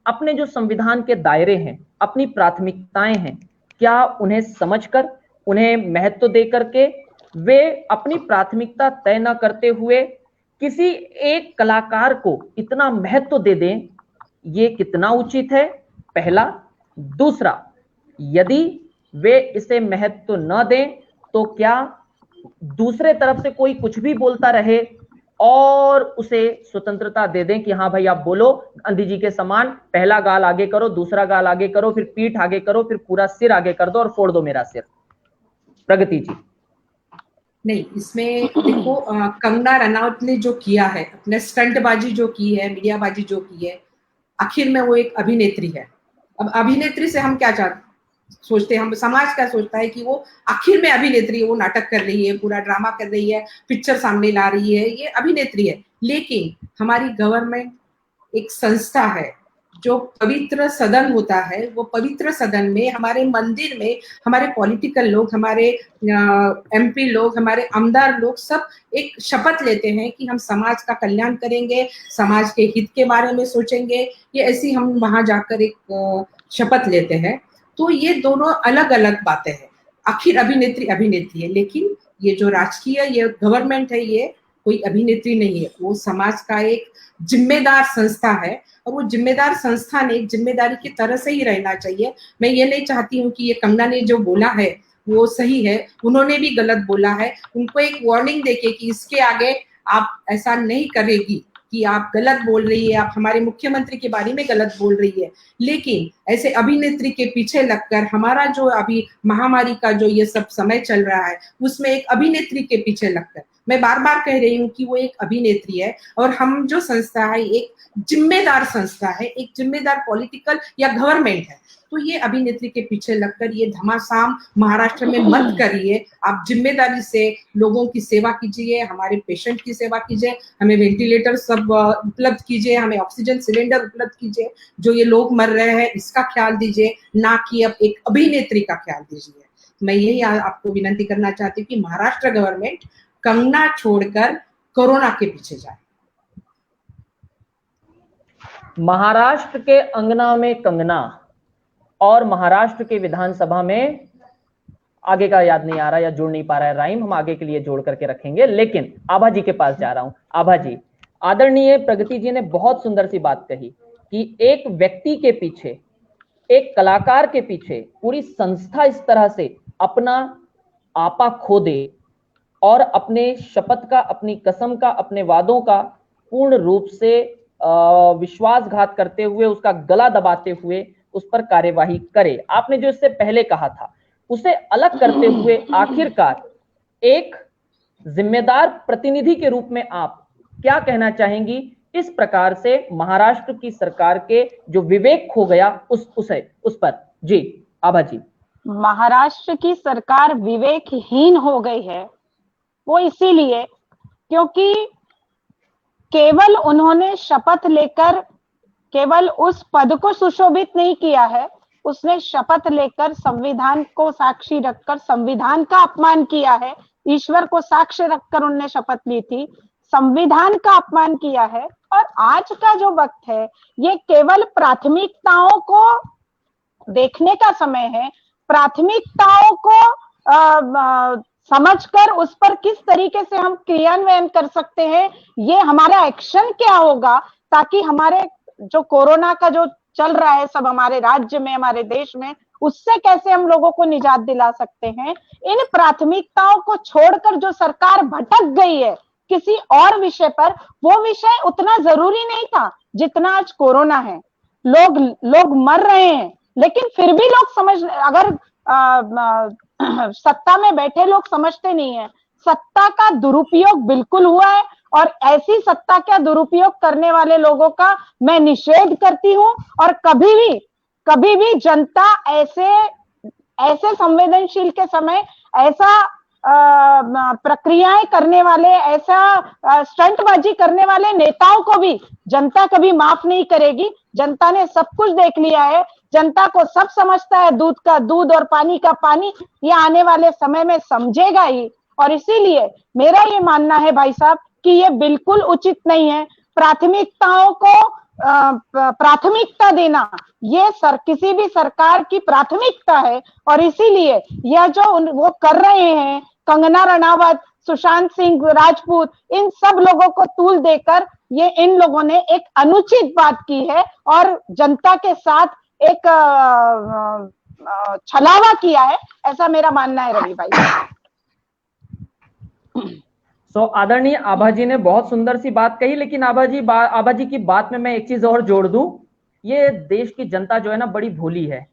अपने जो संविधान के दायरे हैं, अपनी प्राथमिकताएं हैं, क्या उन्हें समझकर, उन्हें महत्व दे करके वे अपनी प्राथमिकता तय न करते हुए किसी एक कलाकार को इतना महत्व दे दें, ये कितना उचित है? पहला। दूसरा, यदि वे इसे महत्व न दें तो क्या दूसरे तरफ से कोई कुछ भी बोलता रहे और उसे स्वतंत्रता दे दें कि हाँ भाई आप बोलो, गांधी जी के समान पहला गाल आगे करो, दूसरा गाल आगे करो, फिर पीठ आगे करो, फिर पूरा सिर आगे कर दो और फोड़ दो मेरा सिर? प्रगति जी। नहीं, इसमें देखो कंगना रनौत ने जो किया है, अपने स्टंटबाजी जो की है, मीडियाबाजी जो की है, आखिर में वो एक अभिनेत्री है। अब अभिनेत्री से हम क्या सोचते हैं, हम समाज क्या सोचता है कि वो आखिर में अभिनेत्री है, वो नाटक कर रही है, पूरा ड्रामा कर रही है, पिक्चर सामने ला रही है, ये अभिनेत्री है। लेकिन हमारी गवर्नमेंट एक संस्था है, जो पवित्र सदन होता है, वो पवित्र सदन में हमारे मंदिर में हमारे पॉलिटिकल लोग, हमारे एमपी लोग, हमारे आमदार लोग सब एक शपथ लेते हैं कि हम समाज का कल्याण करेंगे, समाज के हित के बारे में सोचेंगे। ये ऐसी हम वहां जाकर एक शपथ लेते हैं। तो ये दोनों अलग अलग बातें हैं। आखिर अभिनेत्री अभिनेत्री है, लेकिन ये जो राजकीय ये गवर्नमेंट है, ये कोई अभिनेत्री नहीं है, वो समाज का एक जिम्मेदार संस्था है। और वो जिम्मेदार संस्था ने जिम्मेदारी की तरह से ही रहना चाहिए। मैं ये नहीं चाहती हूँ कि ये कंगना ने जो बोला है वो सही है, उन्होंने भी गलत बोला है। उनको एक वार्निंग देके कि इसके आगे आप ऐसा नहीं करेगी, कि आप गलत बोल रही है, आप हमारे मुख्यमंत्री के बारे में गलत बोल रही है। लेकिन ऐसे अभिनेत्री के पीछे लगकर हमारा जो अभी महामारी का जो ये सब समय चल रहा है, उसमें एक अभिनेत्री के पीछे लगकर, मैं बार बार कह रही हूँ कि वो एक अभिनेत्री है। और हम जो संस्था है एक जिम्मेदार संस्था है, एक जिम्मेदार पॉलिटिकल या गवर्नमेंट है। तो ये अभिनेत्री के पीछे लगकर ये धमासाम महाराष्ट्र में मत करिए। आप जिम्मेदारी से लोगों की सेवा कीजिए, हमारे पेशेंट की सेवा कीजिए, हमें वेंटिलेटर सब उपलब्ध कीजिए, हमें ऑक्सीजन सिलेंडर उपलब्ध कीजिए, जो ये लोग मर रहे हैं इसका ख्याल दीजिए, ना कि अब एक अभिनेत्री का ख्याल दीजिए। मैं यही आपको विनती करना चाहती हूँ कि महाराष्ट्र गवर्नमेंट कंगना छोड़कर कोरोना के पीछे जाए। महाराष्ट्र के अंगना में कंगना और महाराष्ट्र के विधानसभा में, आगे का याद नहीं आ रहा या जोड़ नहीं पा रहा है राइम, हम आगे के लिए जोड़ करके रखेंगे। लेकिन आभा जी के पास जा रहा हूं। आभा जी, आदरणीय प्रगति जी ने बहुत सुंदर सी बात कही कि एक व्यक्ति के पीछे, एक कलाकार के पीछे पूरी संस्था इस तरह से अपना आपा खो दे और अपने शपथ का, अपनी कसम का, अपने वादों का पूर्ण रूप से विश्वासघात करते हुए, उसका गला दबाते हुए उस पर कार्यवाही करे। आपने जो इससे पहले कहा था उसे अलग करते हुए आखिरकार एक जिम्मेदार प्रतिनिधि के रूप में आप क्या कहना चाहेंगी इस प्रकार से महाराष्ट्र की सरकार के जो विवेक खो गया उस पर? जी आभा जी। महाराष्ट्र की सरकार विवेकहीन हो गई है वो इसीलिए क्योंकि केवल उन्होंने शपथ लेकर केवल उस पद को सुशोभित नहीं किया है, उसने शपथ लेकर संविधान को साक्षी रखकर संविधान का अपमान किया है। ईश्वर को साक्ष्य रखकर उन्होंने शपथ ली थी, संविधान का अपमान किया है। और आज का जो वक्त है ये केवल प्राथमिकताओं को देखने का समय है। प्राथमिकताओं को समझकर उस पर किस तरीके से हम क्रियान्वयन कर सकते हैं, ये हमारा एक्शन क्या होगा, ताकि हमारे जो कोरोना का जो चल रहा है सब हमारे राज्य में, हमारे देश में, उससे कैसे हम लोगों को निजात दिला सकते हैं। इन प्राथमिकताओं को छोड़कर जो सरकार भटक गई है किसी और विषय पर, वो विषय उतना जरूरी नहीं था जितना आज कोरोना है। लोग मर रहे हैं लेकिन फिर भी लोग अगर सत्ता में बैठे लोग समझते नहीं है। सत्ता का दुरुपयोग बिल्कुल हुआ है और ऐसी सत्ता का दुरुपयोग करने वाले लोगों का मैं निषेध करती हूं। और कभी भी जनता ऐसे संवेदनशील के समय ऐसा प्रक्रियाएं करने वाले, ऐसा स्टंटबाजी करने वाले नेताओं को भी जनता कभी माफ नहीं करेगी। जनता ने सब कुछ देख लिया है, जनता को सब समझता है, दूध का दूध और पानी का पानी, ये आने वाले समय में समझेगा ही। और इसीलिए मेरा ये मानना है भाई साहब कि ये बिल्कुल उचित नहीं है। प्राथमिकताओं को प्राथमिकता देना ये किसी भी सरकार की प्राथमिकता है। और इसीलिए यह जो वो कर रहे हैं, कंगना रनावत, सुशांत सिंह राजपूत, इन सब लोगों को तूल देकर ये इन लोगों ने एक अनुचित बात की है और जनता के साथ एक छलावा किया है, ऐसा मेरा मानना है रवि भाई। आदरणीय आभा जी ने बहुत सुंदर सी बात कही, लेकिन आभा जी की बात में मैं एक चीज और जोड़ दूं। ये देश की जनता जो है ना बड़ी भोली है।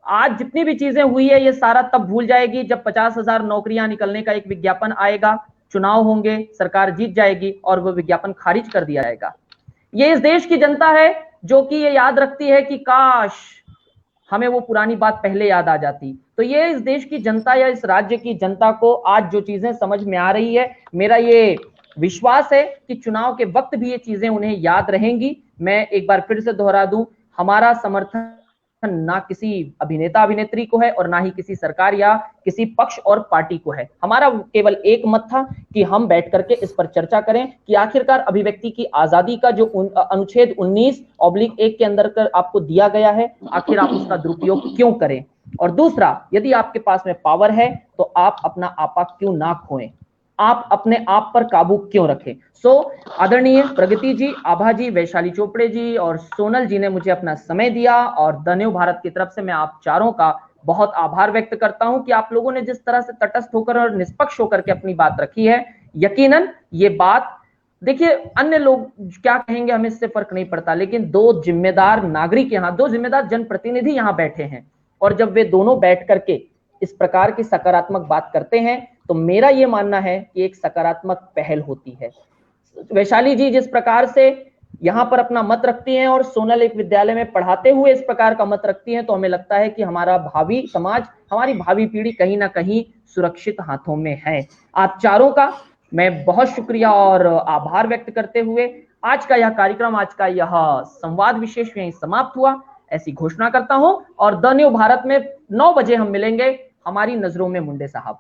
आज जितनी भी चीजें हुई है ये सारा तब भूल जाएगी जब 50,000 नौकरियां निकलने का एक विज्ञापन आएगा, चुनाव होंगे, सरकार जीत जाएगी और वो विज्ञापन खारिज कर दिया जाएगा। ये इस देश की जनता है जो कि ये याद रखती है कि काश हमें वो पुरानी बात पहले याद आ जाती। तो ये इस देश की जनता या इस राज्य की जनता को आज जो चीजें समझ में आ रही है, मेरा ये विश्वास है कि चुनाव के वक्त भी ये चीजें उन्हें याद रहेंगी। मैं एक बार फिर से दोहरा दूं, हमारा समर्थन ना किसी अभिनेता अभिनेत्री को है और ना ही किसी सरकार या किसी पक्ष और पार्टी को है। हमारा केवल एक मत था कि हम बैठ करके इस पर चर्चा करें कि आखिरकार अभिव्यक्ति की आजादी का जो अनुच्छेद 19/1 के अंदर कर आपको दिया गया है, आखिर आप उसका दुरुपयोग क्यों करें। और दूसरा, यदि आपके पास में पावर है तो आप अपना आपा क्यों ना खोएं, आप अपने आप पर काबू क्यों रखें। आदरणीय प्रगति जी, आभा जी, वैशाली चोपड़े जी और सोनल जी ने मुझे अपना समय दिया और द न्यू भारत की तरफ से मैं आप चारों का बहुत आभार व्यक्त करता हूं कि आप लोगों ने जिस तरह से तटस्थ होकर और निष्पक्ष होकर के अपनी बात रखी है। यकीनन ये बात, देखिए अन्य लोग क्या कहेंगे हमें इससे फर्क नहीं पड़ता, लेकिन दो जिम्मेदार नागरिक यहाँ, दो जिम्मेदार जनप्रतिनिधि यहाँ बैठे हैं और जब वे दोनों बैठ करके इस प्रकार की सकारात्मक बात करते हैं तो मेरा यह मानना है कि एक सकारात्मक पहल होती है। वैशाली जी जिस प्रकार से यहाँ पर अपना मत रखती हैं और सोनल एक विद्यालय में पढ़ाते हुए इस प्रकार का मत रखती हैं, तो हमें लगता है कि हमारा भावी समाज, हमारी भावी पीढ़ी कहीं ना कहीं सुरक्षित हाथों में है। आप चारों का मैं बहुत शुक्रिया और आभार व्यक्त करते हुए आज का यह कार्यक्रम, आज का यह संवाद विशेष यहीं समाप्त हुआ, ऐसी घोषणा करता हूं। और द न्यू भारत में 9 बजे हम मिलेंगे, हमारी नजरों में मुंडे साहब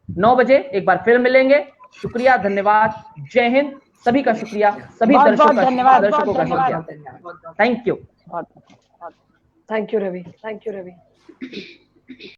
9 बजे एक बार फिर मिलेंगे। शुक्रिया, धन्यवाद, जय हिंद। सभी का शुक्रिया, सभी दर्शकों का शुक्रिया। Thank you. Thank you Ravi, thank you Ravi.